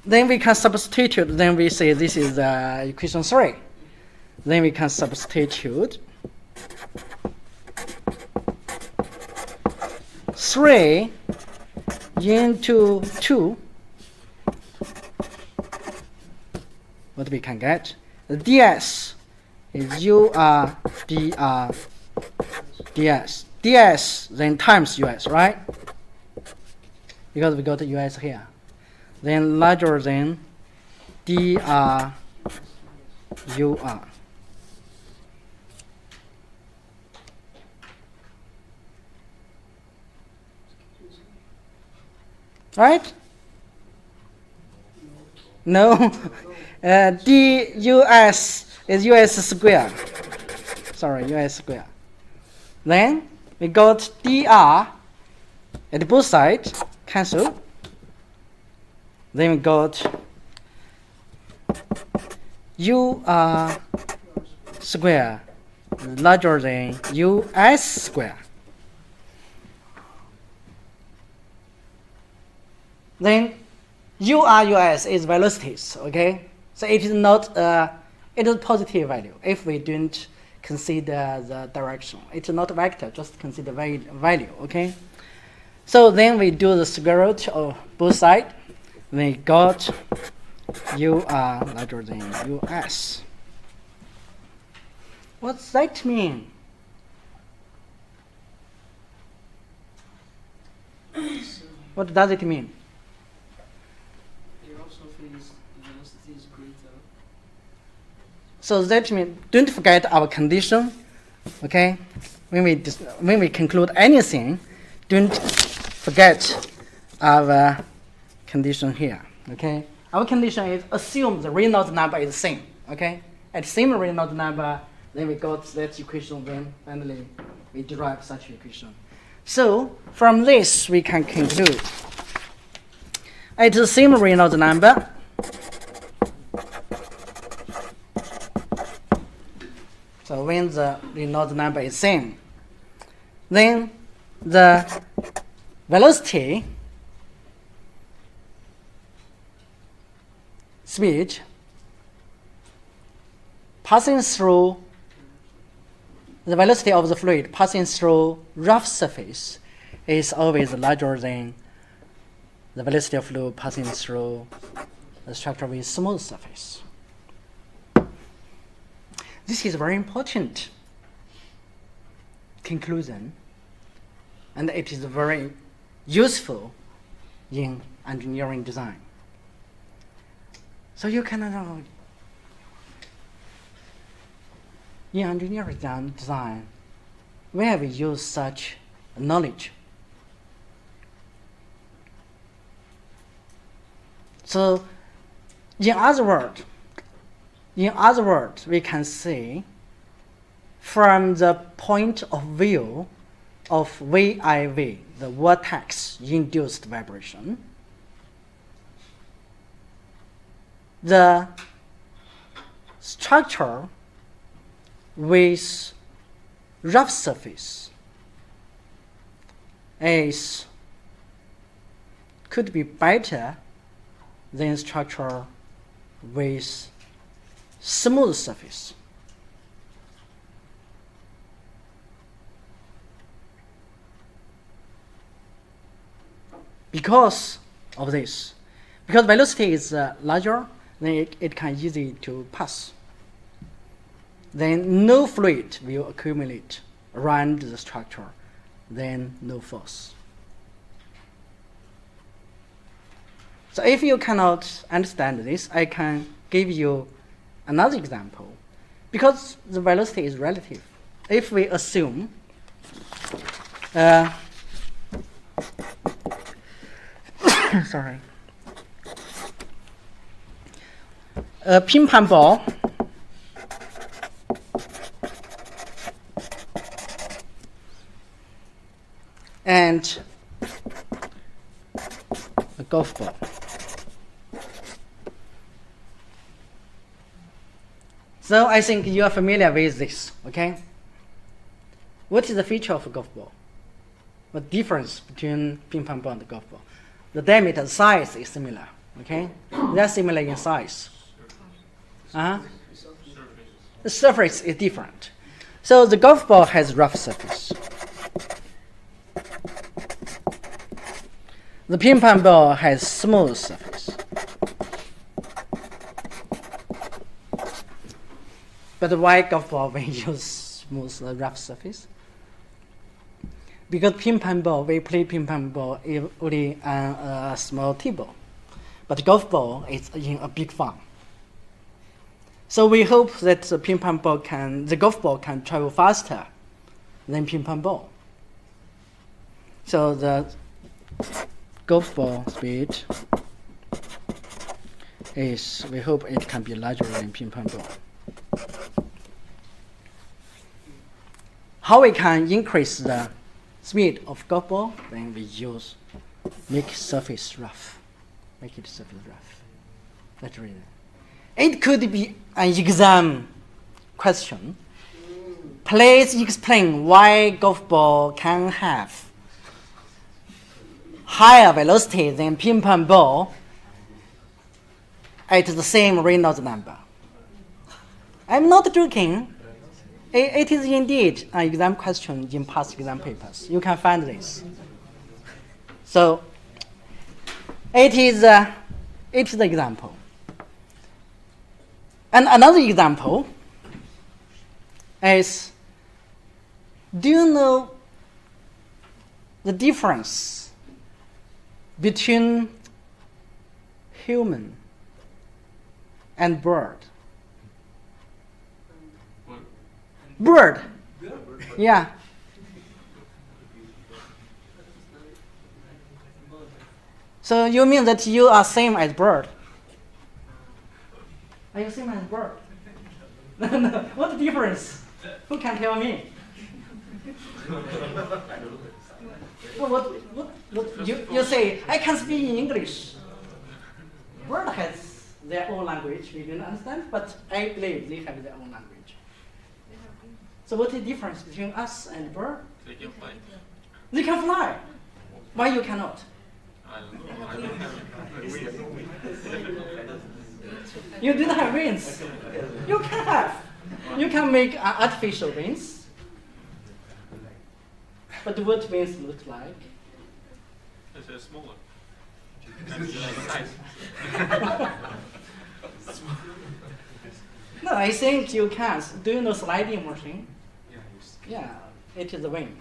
Then we can substitute, then we say this is equation 3. Then we can substitute 3 into 2. What we can get? The ds is ur dr ds. ds then times us, right? Because we got us here. Then larger than dr ur. Right? No. dus is us square. Sorry, us square. Then we got dr at both sides, cancel. Then we got ur square larger than us square. Then us is velocities, okay? So it is not it is a positive value if we don't consider the direction. It's not a vector, just consider value, okay? So then we do the square root of both sides. We got ur larger than us. What's that mean? What does it mean? Here also phase velocity is greater. So that means don't forget our condition, okay? When we conclude anything, don't forget our condition here, okay? Our condition is assume the Reynolds number is same, okay? At same Reynolds number, then we got that equation, then finally we derive such equation. So from this we can conclude at the same Reynolds number, so when the Reynolds number is same, then the velocity speed passing through the velocity of the fluid passing through rough surface is always larger than the velocity of fluid passing through the structure with smooth surface. This is very important conclusion, and it is very useful in engineering design. So you can know in engineering design, where we use such knowledge. So in other words, we can say from the point of view of VIV, the vortex-induced vibration, the structure with rough surface could be better than structure with smooth surface. Because of this, because velocity is larger, then it can easy to pass. Then no fluid will accumulate around the structure, then no force. So if you cannot understand this, I can give you another example. Because the velocity is relative, if we assume sorry. A ping pong ball and a golf ball. So I think you are familiar with this, okay? What is the feature of a golf ball? What difference between ping pong ball and the golf ball? The diameter size is similar, okay? They're similar in size. The surface is different. So the golf ball has rough surface. The ping pong ball has smooth surface. But why golf ball we use smooth rough surface? Because ping pong ball, we play ping pong ball only on a small table. But golf ball is in a big farm. So we hope that the golf ball can travel faster than ping pong ball. So the golf ball speed is, we hope it can be larger than ping pong ball. How we can increase the speed of golf ball? Then we make surface rough. Make it surface rough. That's reason. It could be an exam question. Please explain why golf ball can have higher velocity than ping pong ball at the same Reynolds number. I'm not joking. It is indeed an exam question in past exam papers. You can find this. So it is the example. And another example is, do you know the difference between human and bird? Bird. Yeah. So you mean that you are same as bird? Are you same as bird? No. What difference? Who can tell me? What you say, I can speak in English. Bird has their own language, we don't understand, but I believe they have their own language. So what is the difference between us and bird? They can fly. They can fly. Why you cannot? I don't know. I don't have. You didn't have wings. You can have. You can make artificial wings. But what wings look like? It's smaller. Size. No, I think you can. Do you know sliding machine? Yeah, it is a wing.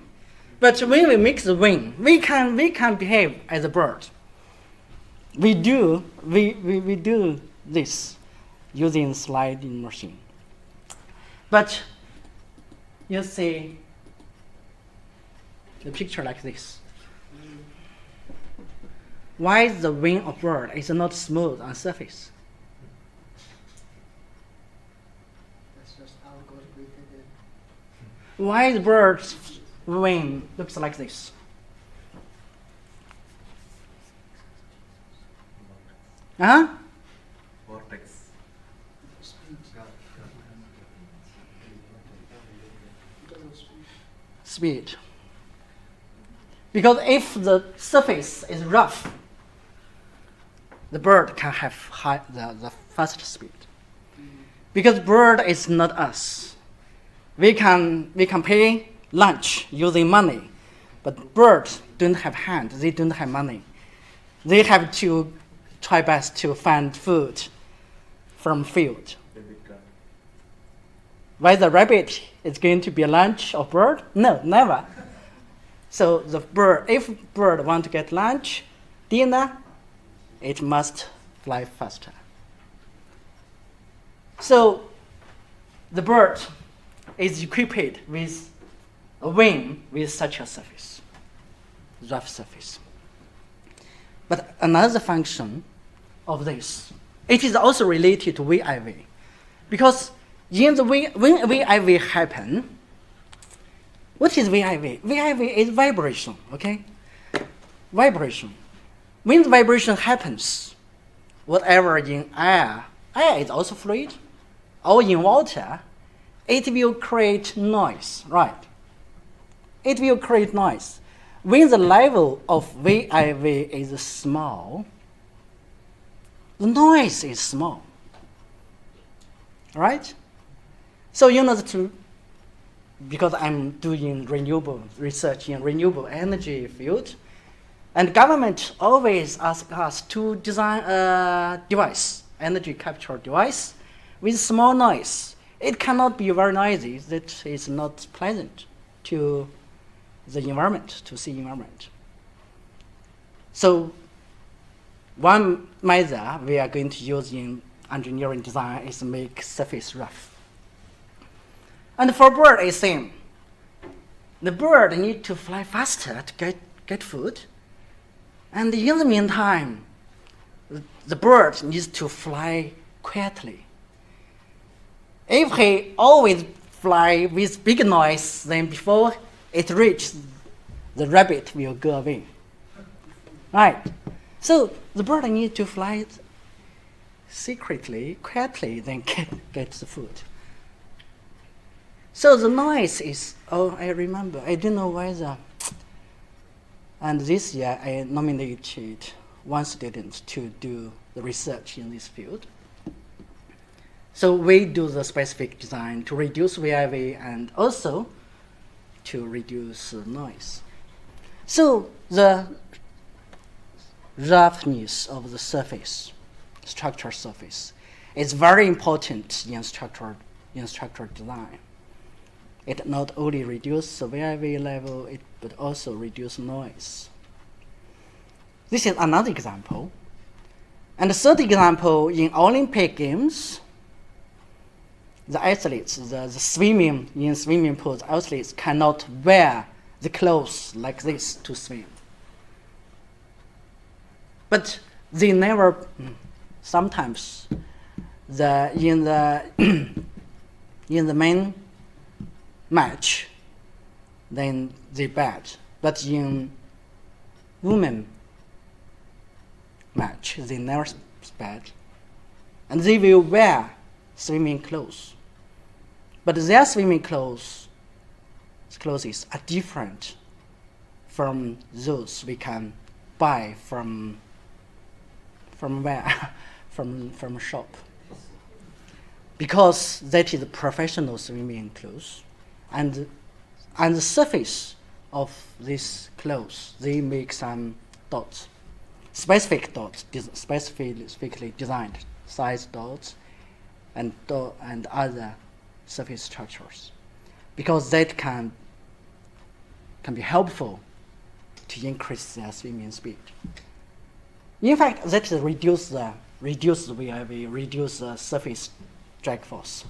But when we make the wing, we can behave as a bird. We do this using sliding machine. But you see the picture like this. Why the wing of bird is not smooth on surface? Why the bird's wing looks like this? Vortex. Speed. Because if the surface is rough, the bird can have the fast speed. Because bird is not us. We can pay lunch using money, but birds don't have hands. They don't have money. They have to try best to find food from field. Why the rabbit is going to be lunch of bird? No, never. So the bird, if bird want to get lunch, dinner, it must fly faster. So the bird is equipped with a wing with such a surface, rough surface. But another function of this, it is also related to VIV. Because in the when VIV happen, what is VIV? VIV is vibration, okay? Vibration. When the vibration happens, whatever in air is also fluid, or in water, it will create noise, right? It will create noise. When the level of VIV is small, the noise is small, right? So you know because I'm doing renewable research in renewable energy field, and government always asks us to design a device, energy capture device, with small noise. It cannot be very noisy, that is not pleasant to the environment, to see environment. So one method we are going to use in engineering design is make surface rough. And for bird, it's same. The bird need to fly faster to get food. And in the meantime, the bird needs to fly quietly. If he always fly with big noise, then before it reaches, the rabbit will go away. Right? So the bird needs to fly secretly, quietly, then get the food. So the noise is, I remember, I don't know whether, and this year I nominated one student to do the research in this field. So we do the specific design to reduce VIV and also to reduce noise. So the roughness of the surface, structural surface, is very important in structural design. It not only reduces the VIV level, but also reduces noise. This is another example. And the third example, in Olympic Games, the athletes, the swimming in swimming pools, athletes cannot wear the clothes like this to swim. But they never, sometimes, in the main match, then they bet. But in women match, they never bet. And they will wear swimming clothes. But their swimming clothes are different from those we can buy from where? from shop. Because that is professional swimming clothes. And the surface of these clothes, they make some dots, specific dots, specifically designed size dots, and other surface structures, because that can be helpful to increase their swimming speed. In fact, that reduce the VIV, reduce the surface drag force.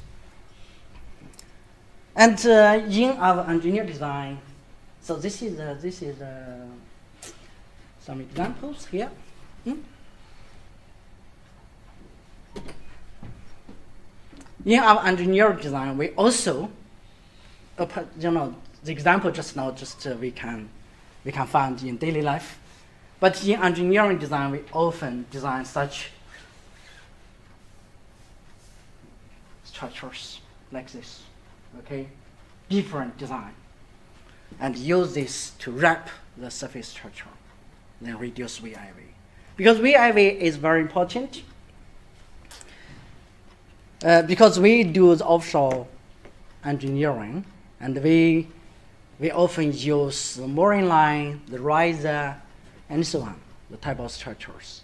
And in our engineer design, so this is some examples here. In our engineer design, we also, the example just now, we can find in daily life. But in engineering design, we often design such structures like this, okay? Different design. And use this to wrap the surface structure, then reduce VIV. Because VIV is very important. Because we do the offshore engineering, and we often use the mooring line, the riser, and so on, the type of structures.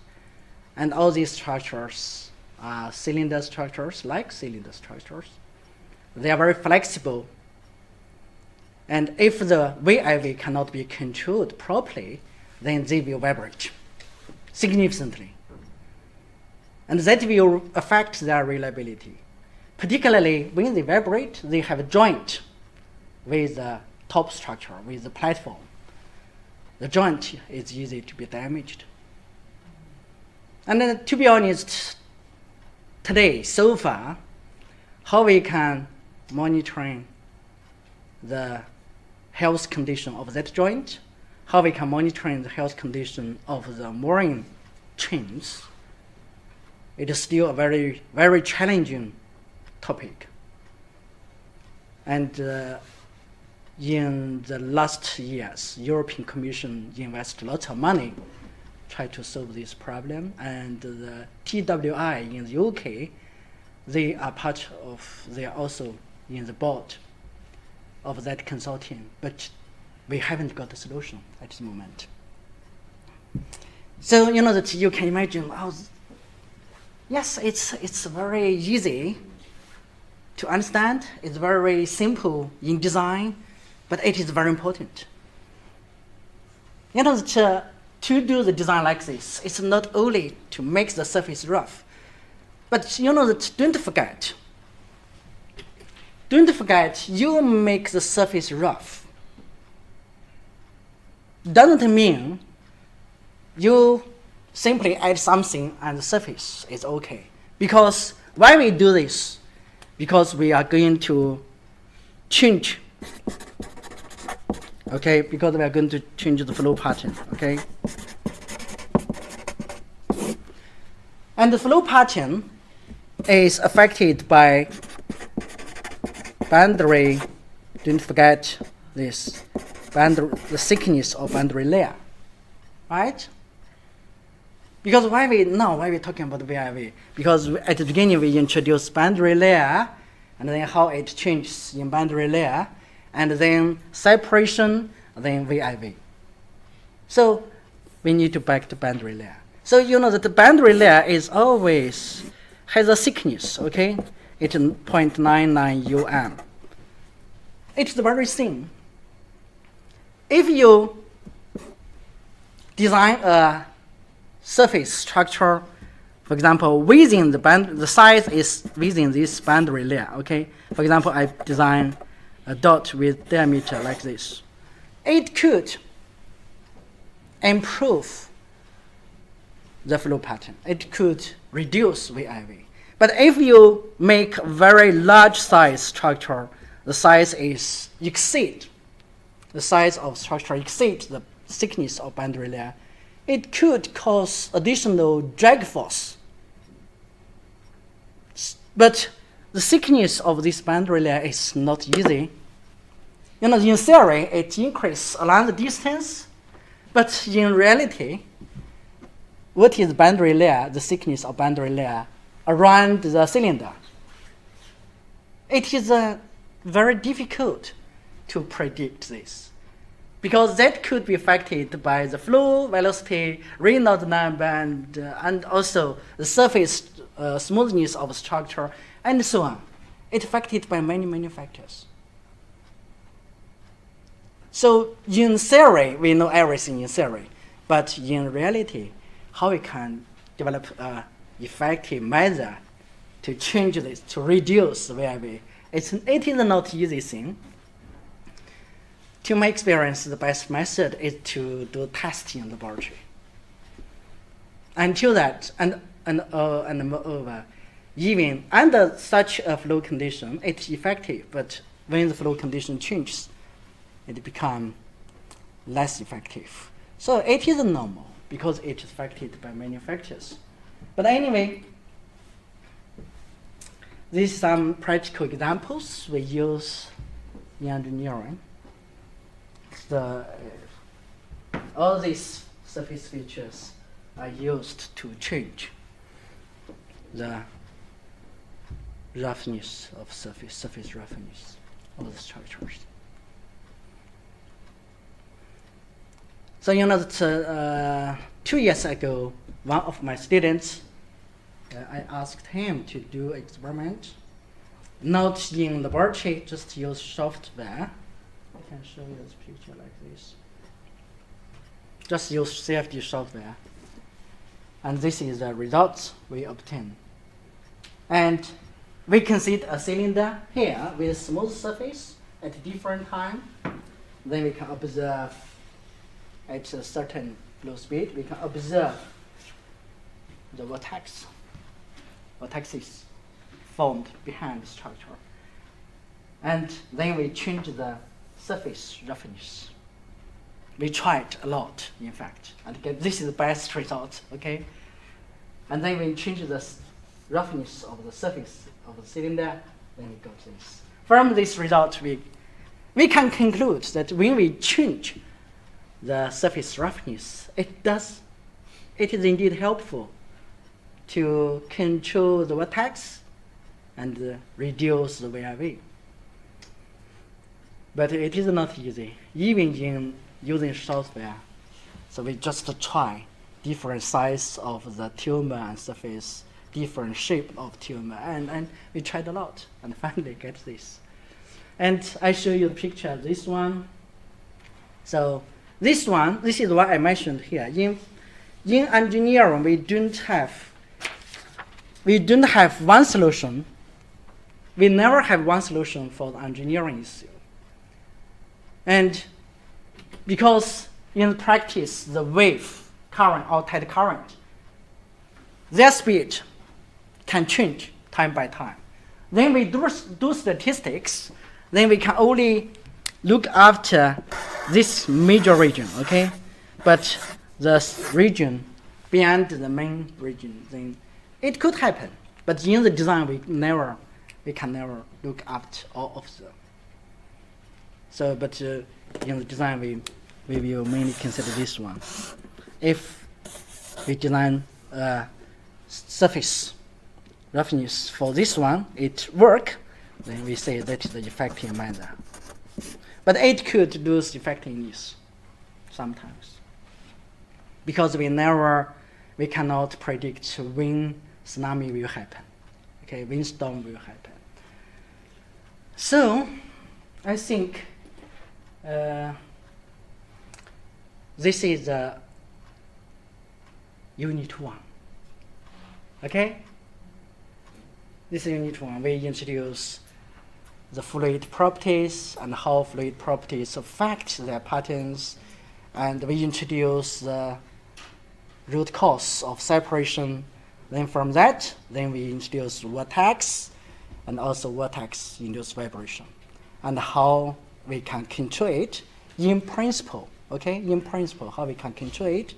And all these structures are cylinder structures, like cylinder structures. They are very flexible. And if the VIV cannot be controlled properly, then they will vibrate significantly. And that will affect their reliability. Particularly when they vibrate, they have a joint with the top structure, with the platform. The joint is easy to be damaged. And then, to be honest, today, so far, how we can monitoring the health condition of that joint, how we can monitor the health condition of the mooring chains, it is still a very, very challenging topic. And in the last years, European Commission invested lots of money try to solve this problem, and the TWI in the UK, they are also in the board of that consortium, but we haven't got a solution at the moment. So that you can imagine, yes, it's very easy to understand, it's very simple in design, but it is very important. That to do the design like this, it's not only to make the surface rough, but that don't forget, you make the surface rough. Doesn't mean you simply add something and the surface is okay. Because why we do this? Because we are going to change. Okay, because we are going to change the flow pattern, okay? And the flow pattern is affected by boundary, don't forget this, the thickness of boundary layer, right? Because why we're talking about VIV? Because at the beginning we introduced boundary layer, and then how it changes in boundary layer, and then separation, then VIV. So we need to back to boundary layer. So that the boundary layer is always has a thickness, okay? It's 0.99 UM. It's very thin. If you design a surface structure, for example, within the size is within this boundary layer, okay? For example, I design a dot with diameter like this. It could improve the flow pattern. It could reduce VIV. But if you make a very large size structure, the size exceed the thickness of boundary layer, it could cause additional drag force. But the thickness of this boundary layer is not easy. In theory, it increases along the distance, but in reality, what is boundary layer, the thickness of boundary layer around the cylinder? It is very difficult to predict this, because that could be affected by the flow, velocity, Reynolds number, and also the surface smoothness of structure, and so on. It's affected by many, many factors. So in theory, we know everything in theory, but in reality, how we can develop an effective measure to change this, to reduce VIV, it is not easy thing. To my experience, the best method is to do testing in the laboratory. Until that, and moreover, even under such a flow condition, it's effective, but when the flow condition changes, it becomes less effective. So it is normal, because it is affected by many factors. But anyway, these are some practical examples we use in engineering. All these surface features are used to change the roughness of surface roughness of the structures. So that 2 years ago, one of my students, I asked him to do experiment, not in laboratory, just use software. I can show you this picture like this. Just use CFD software. And this is the results we obtain. And we can see a cylinder here with smooth surface at different time. Then we can observe at a certain flow speed, we can observe the vortexes formed behind the structure. And then we change the surface roughness. We tried a lot, in fact, and this is the best result, okay? And then we change the roughness of the surface of the cylinder, then we got this. From this result, we can conclude that when we change the surface roughness, it is indeed helpful to control the vortex and reduce the VIV. But it is not easy, even in using software. So we just try different size of the tumor and surface, different shape of tumor, and we tried a lot, and finally get this. And I show you the picture, this one. So this is what I mentioned here. In engineering, we don't have one solution. We never have one solution for the engineering issue. And because in practice, the wave current or tide current, their speed can change time by time. Then we do statistics, then we can only look after this major region, okay? But the region beyond the main region, then it could happen. But in the design, we can never look after all of them. So, but in the design, we will mainly consider this one. If we design surface roughness for this one, it work, then we say that is the effective method. But it could lose effectiveness sometimes, because we cannot predict when tsunami will happen. Okay, windstorm will happen. So, I think this is unit 1. Okay? This is unit 1. We introduce the fluid properties and how fluid properties affect their patterns, and we introduce the root cause of separation. Then from that, then we introduce vortex and also vortex-induced vibration, and how we can control it in principle. Okay, in principle, how we can control it.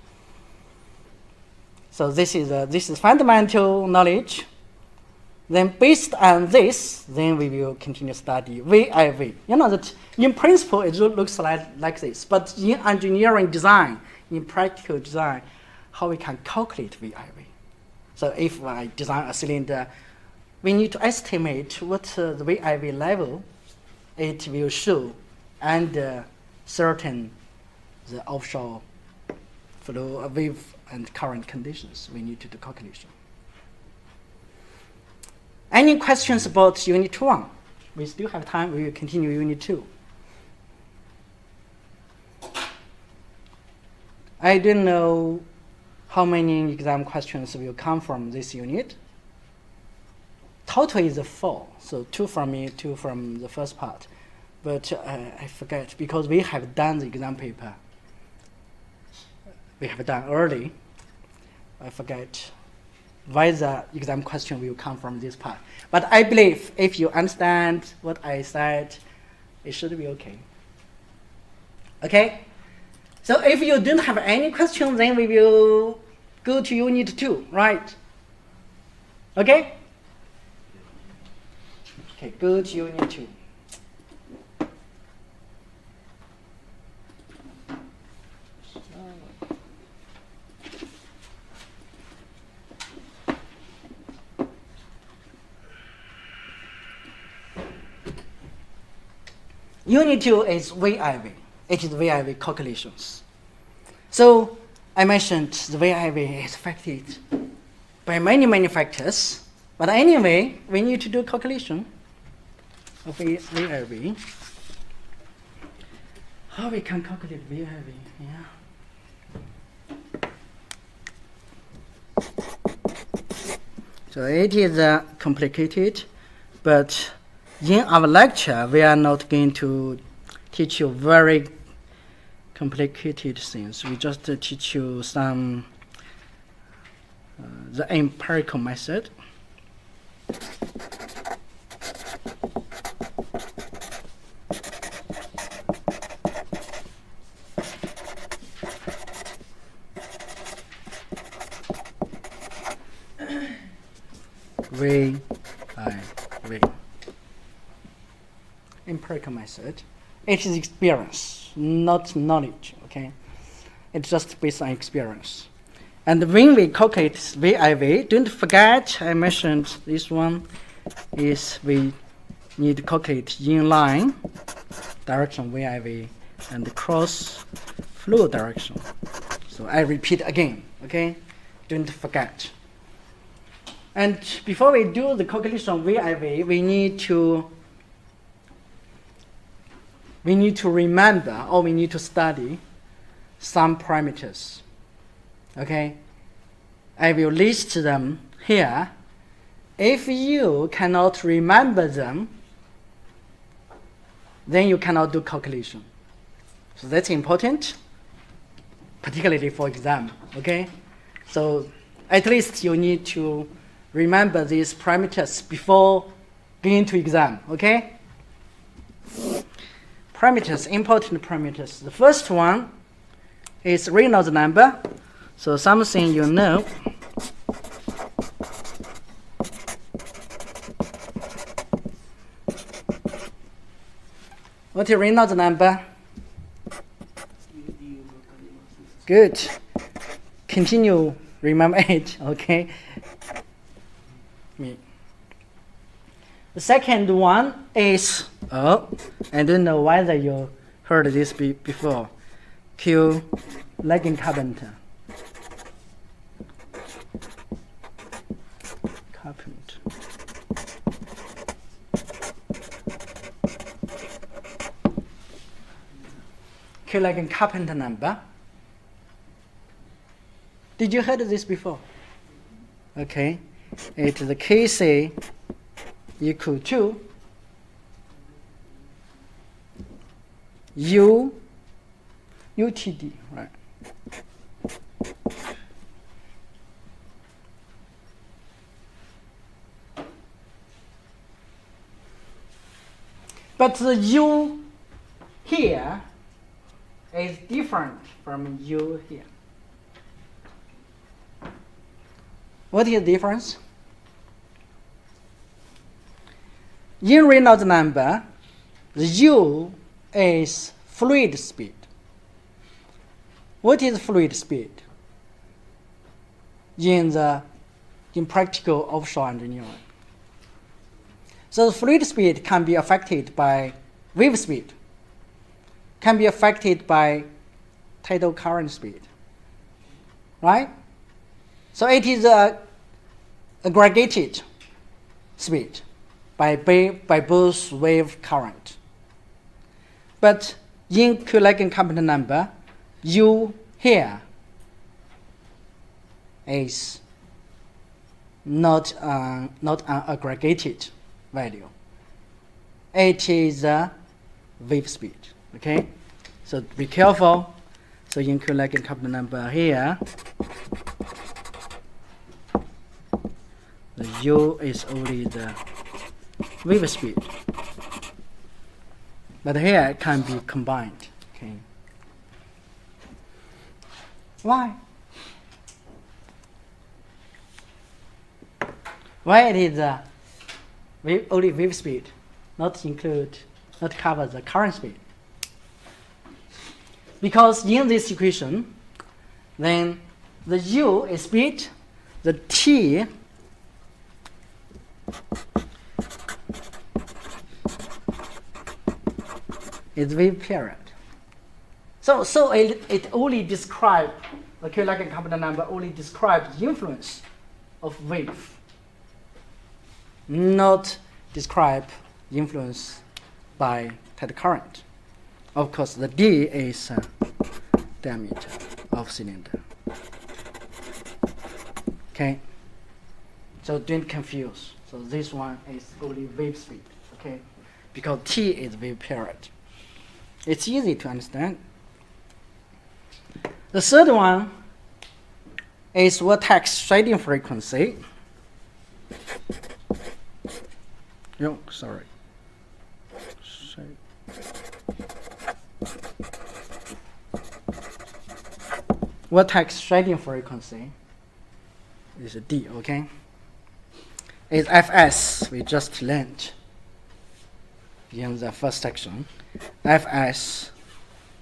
So this is fundamental knowledge. Then based on this, then we will continue study VIV. You know that in principle it looks like this, but in engineering design, in practical design, how we can calculate VIV. So if I design a cylinder, we need to estimate what the VIV level it will show under certain the offshore flow, wave, and current conditions. We need to do calculation. Any questions about Unit 1? We still have time. We will continue Unit 2. I don't know how many exam questions will come from this unit. Total is 4, so 2 from me, 2 from the first part. But I forget, because we have done the exam paper. We have done early. I forget why the exam question will come from this part. But I believe if you understand what I said, it should be okay. Okay? So if you don't have any questions, then we will go to Unit 2, right? Okay? Okay, go to Unit 2. Unit 2 is VIV. It is VIV calculations. So I mentioned the VIV is affected by many factors. But anyway, we need to do calculation of VIV. How we can calculate VIV? Yeah. So it is complicated, but in our lecture, we are not going to teach you very complicated things. We just teach you some the empirical method. VIV. Empirical method. It is experience, not knowledge, okay? It's just based on experience. And when we calculate VIV, don't forget I mentioned this one is we need to calculate inline direction VIV and the cross flow direction. So I repeat again, okay? Don't forget. And before we do the calculation of VIV, we need to remember, or we need to study some parameters. Okay? I will list them here. If you cannot remember them, then you cannot do calculation. So that's important, particularly for exam. Okay? So at least you need to remember these parameters before going to exam. Okay? Parameters, important parameters. The first one is Reynolds number. So something you know. What is Reynolds number? Good. Continue, remember it, okay? Me. The second one is, I don't know whether you heard this before. Q lagging carpenter. Q lagging carpenter number. Did you heard this before? Okay. It is the KC equal to UTD, right? But the U here is different from U here. What is the difference? In Reynolds number, the U is fluid speed. What is fluid speed? In practical offshore engineering. So the fluid speed can be affected by wave speed, can be affected by tidal current speed, right? So it is aggregated speed by both wave current. But in Q-lagging carpenter number, U here is not an aggregated value. It is a wave speed. Okay, so be careful. So in Q-lagging carpenter number here, the U is only the wave speed, but here it can be combined. Okay, why? Why it is only wave speed, not cover the current speed? Because in this equation, then the U is speed, the T is wave period. So it only describes, the Q-lagging carpenter number only describes the influence of wave, not describe influence by tidal current. Of course, the D is diameter of cylinder. Okay, so don't confuse. So this one is only wave speed, okay, because T is wave period. It's easy to understand. The third one is vortex shading frequency. Oh, sorry. Vortex shading frequency is D, okay? Is Fs, we just learned in the first section. Fs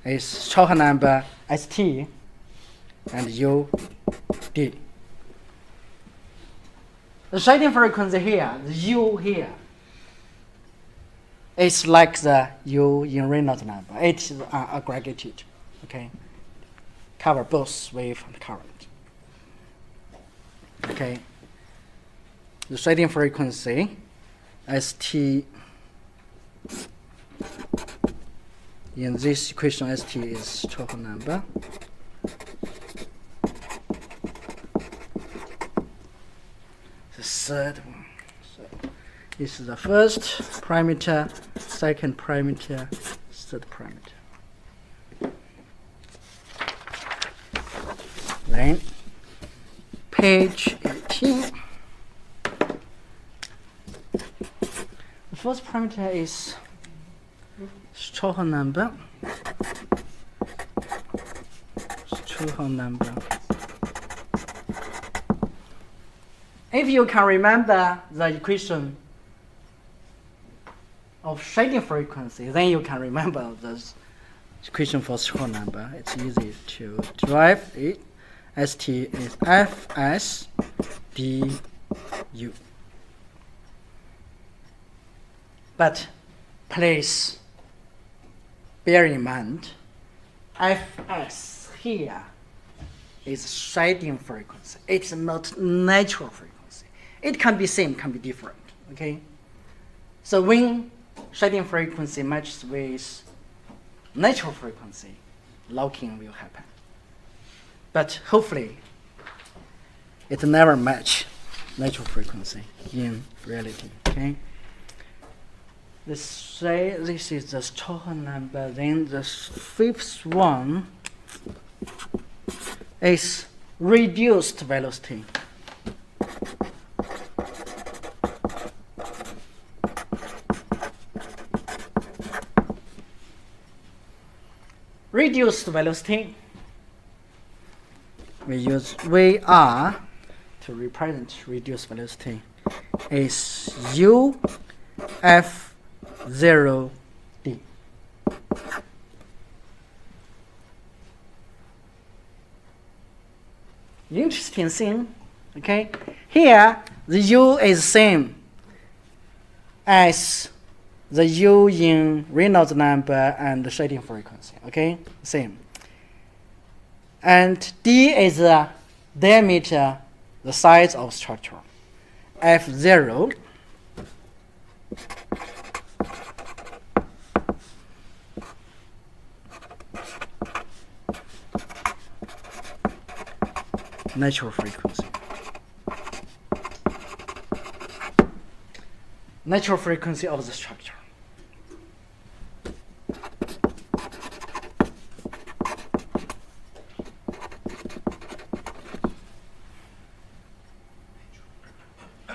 is short number St and U D. The shading frequency here, the U here, is like the U in Reynolds number. It is aggregated, okay? Cover both wave and current. Okay. The shading frequency, St, in this equation, St is total number. The third one. So this is the first parameter, second parameter, third parameter. Then page 18. The first parameter is total number. Total number. If you can remember the equation of shading frequency, then you can remember this equation for total number. It's easy to derive it. St is Fs du. But please bear in mind, Fs here is shading frequency. It's not natural frequency. It can be same, can be different. Okay. So when shading frequency matches with natural frequency, locking will happen. But hopefully, it never match natural frequency in reality. Okay. Let's say this is the total number. Then the fifth one is reduced velocity. Reduced velocity. We use VR to represent reduced velocity. Is UF0D. Interesting thing, okay? Here, the U is same as the U in Reynolds number and the shading frequency, okay? Same. And D is the diameter, the size of structure. F0 natural frequency. Natural frequency of the structure.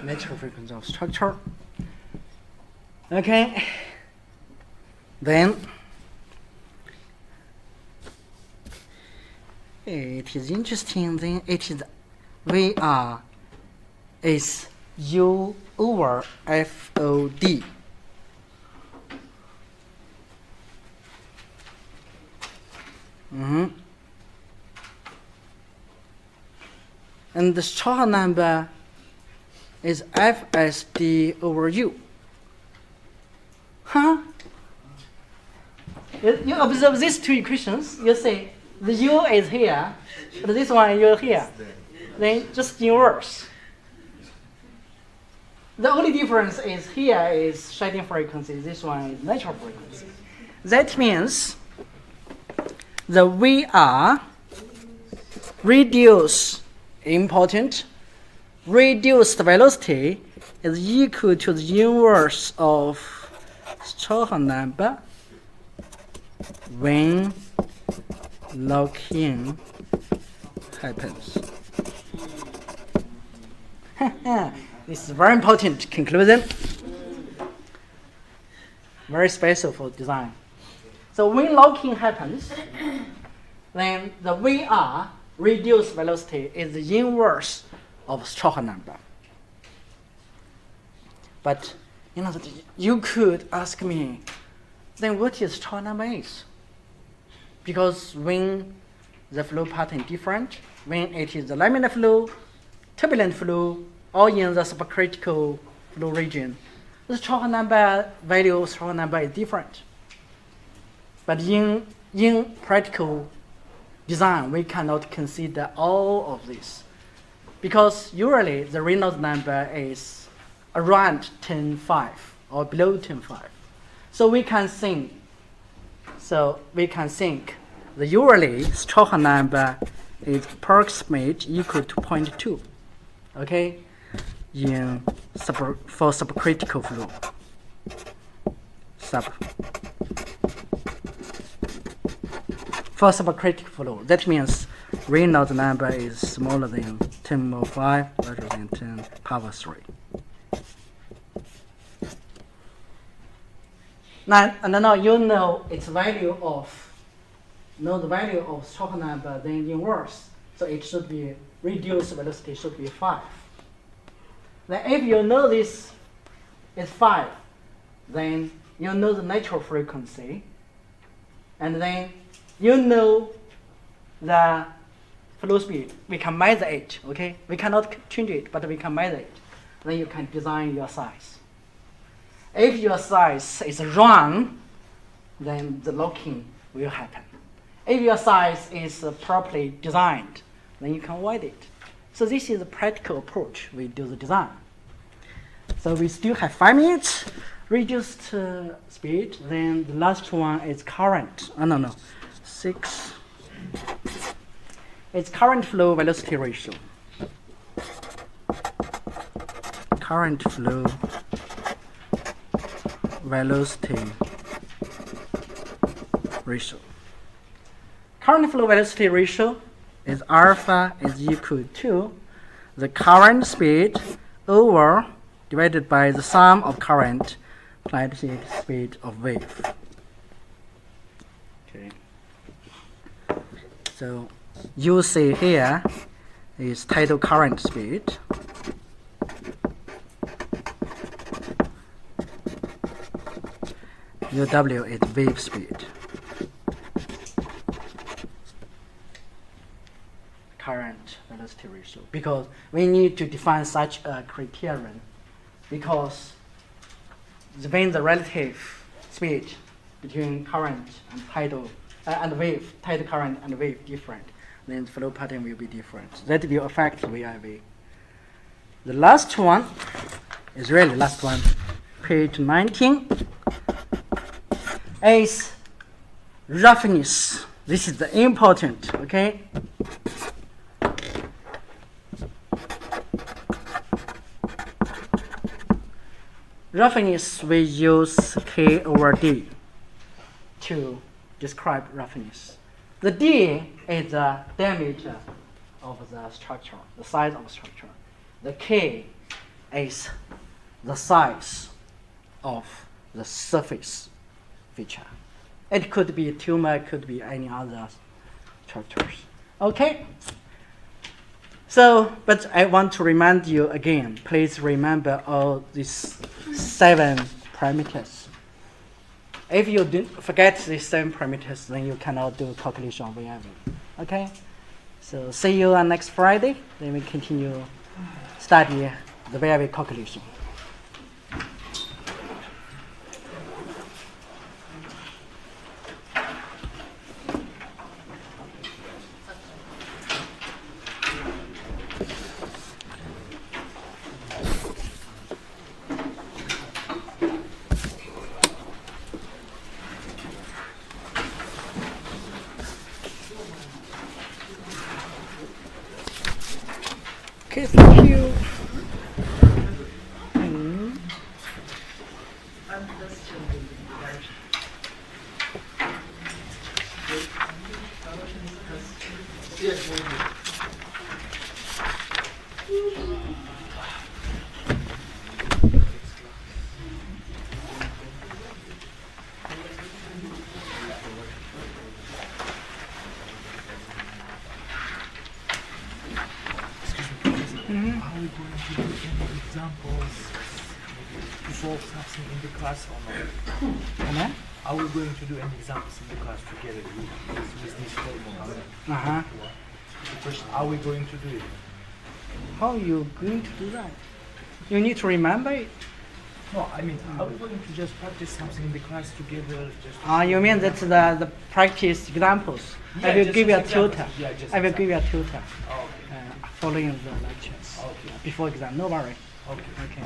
Natural frequency of structure. Okay. Then it is interesting. Then it is VR is U over FOD. And the short number is FSD over U. Huh? You observe these two equations. You say the U is here, but this one is here. Then just inverse. The only difference is here is shading frequency. This one is natural frequency. That means the VR reduced velocity is equal to the inverse of total number when locking happens. This is very important conclusion. Very special for design. So when locking happens, then the VR, reduced velocity, is the inverse of stroke number. But you could ask me, then what is stroke number is? Because when the flow pattern is different, when it is the laminar flow, turbulent flow, or in the supercritical flow region, the stroke number value of stroke number is different. But in practical design, we cannot consider all of this, because usually the Reynolds number is around 10.5 or below 10.5. So we can think the usually stroke number is approximate equal to 0.2. Okay, for supercritical flow. For supercritical flow, that means Reynolds number is smaller than 10.5, larger than 10 power 3. Now you know its value of stroke number, then inverse. So it should be reduced velocity should be 5. Then if you know this is 5, then you know the natural frequency, and then you know the flow speed. We can measure it, okay? We cannot change it, but we can measure it. Then you can design your size. If your size is wrong, then the locking will happen. If your size is properly designed, then you can avoid it. So this is the practical approach we do the design. So we still have 5 minutes, reduced speed. Then the last one is current. 6. It's current flow velocity ratio. Current flow velocity ratio. Current flow velocity ratio is alpha is equal to the current speed over divided by the sum of current applied speed of wave. Okay. So you see here is tidal current speed. UW is wave speed. Current velocity ratio. Because we need to define such a criterion, because when the relative speed between current and tidal and wave, tidal current and wave different, then the flow pattern will be different. That will affect VIV. The last one is really last one, page 19, is roughness. This is the important, okay? Roughness, we use K over D to describe roughness. The D is the diameter of the structure, the size of the structure. The K is the size of the surface feature. It could be a tumor, it could be any other structures. Okay? So, but I want to remind you again, please remember all these 7 parameters. If you forget these 7 parameters, then you cannot do calculation of VIV. Okay? So see you on next Friday. Then we continue study the VIV calculation. Okay, thank you. Yes. we going to do any examples to solve something in the class or not? Amen? Are we going to do any examples in the class together with this formula? Uh-huh. The question, are we going to do it? How you going to do that? You need to remember it. No, I mean, are we going to just practice something in the class together? Just You mean that's the practice examples? Yeah, I will just give you a examples. tutor. Yeah, just I will give you a tutor Oh, okay. following the lectures. Okay. Before exam, no worry. Okay. Okay.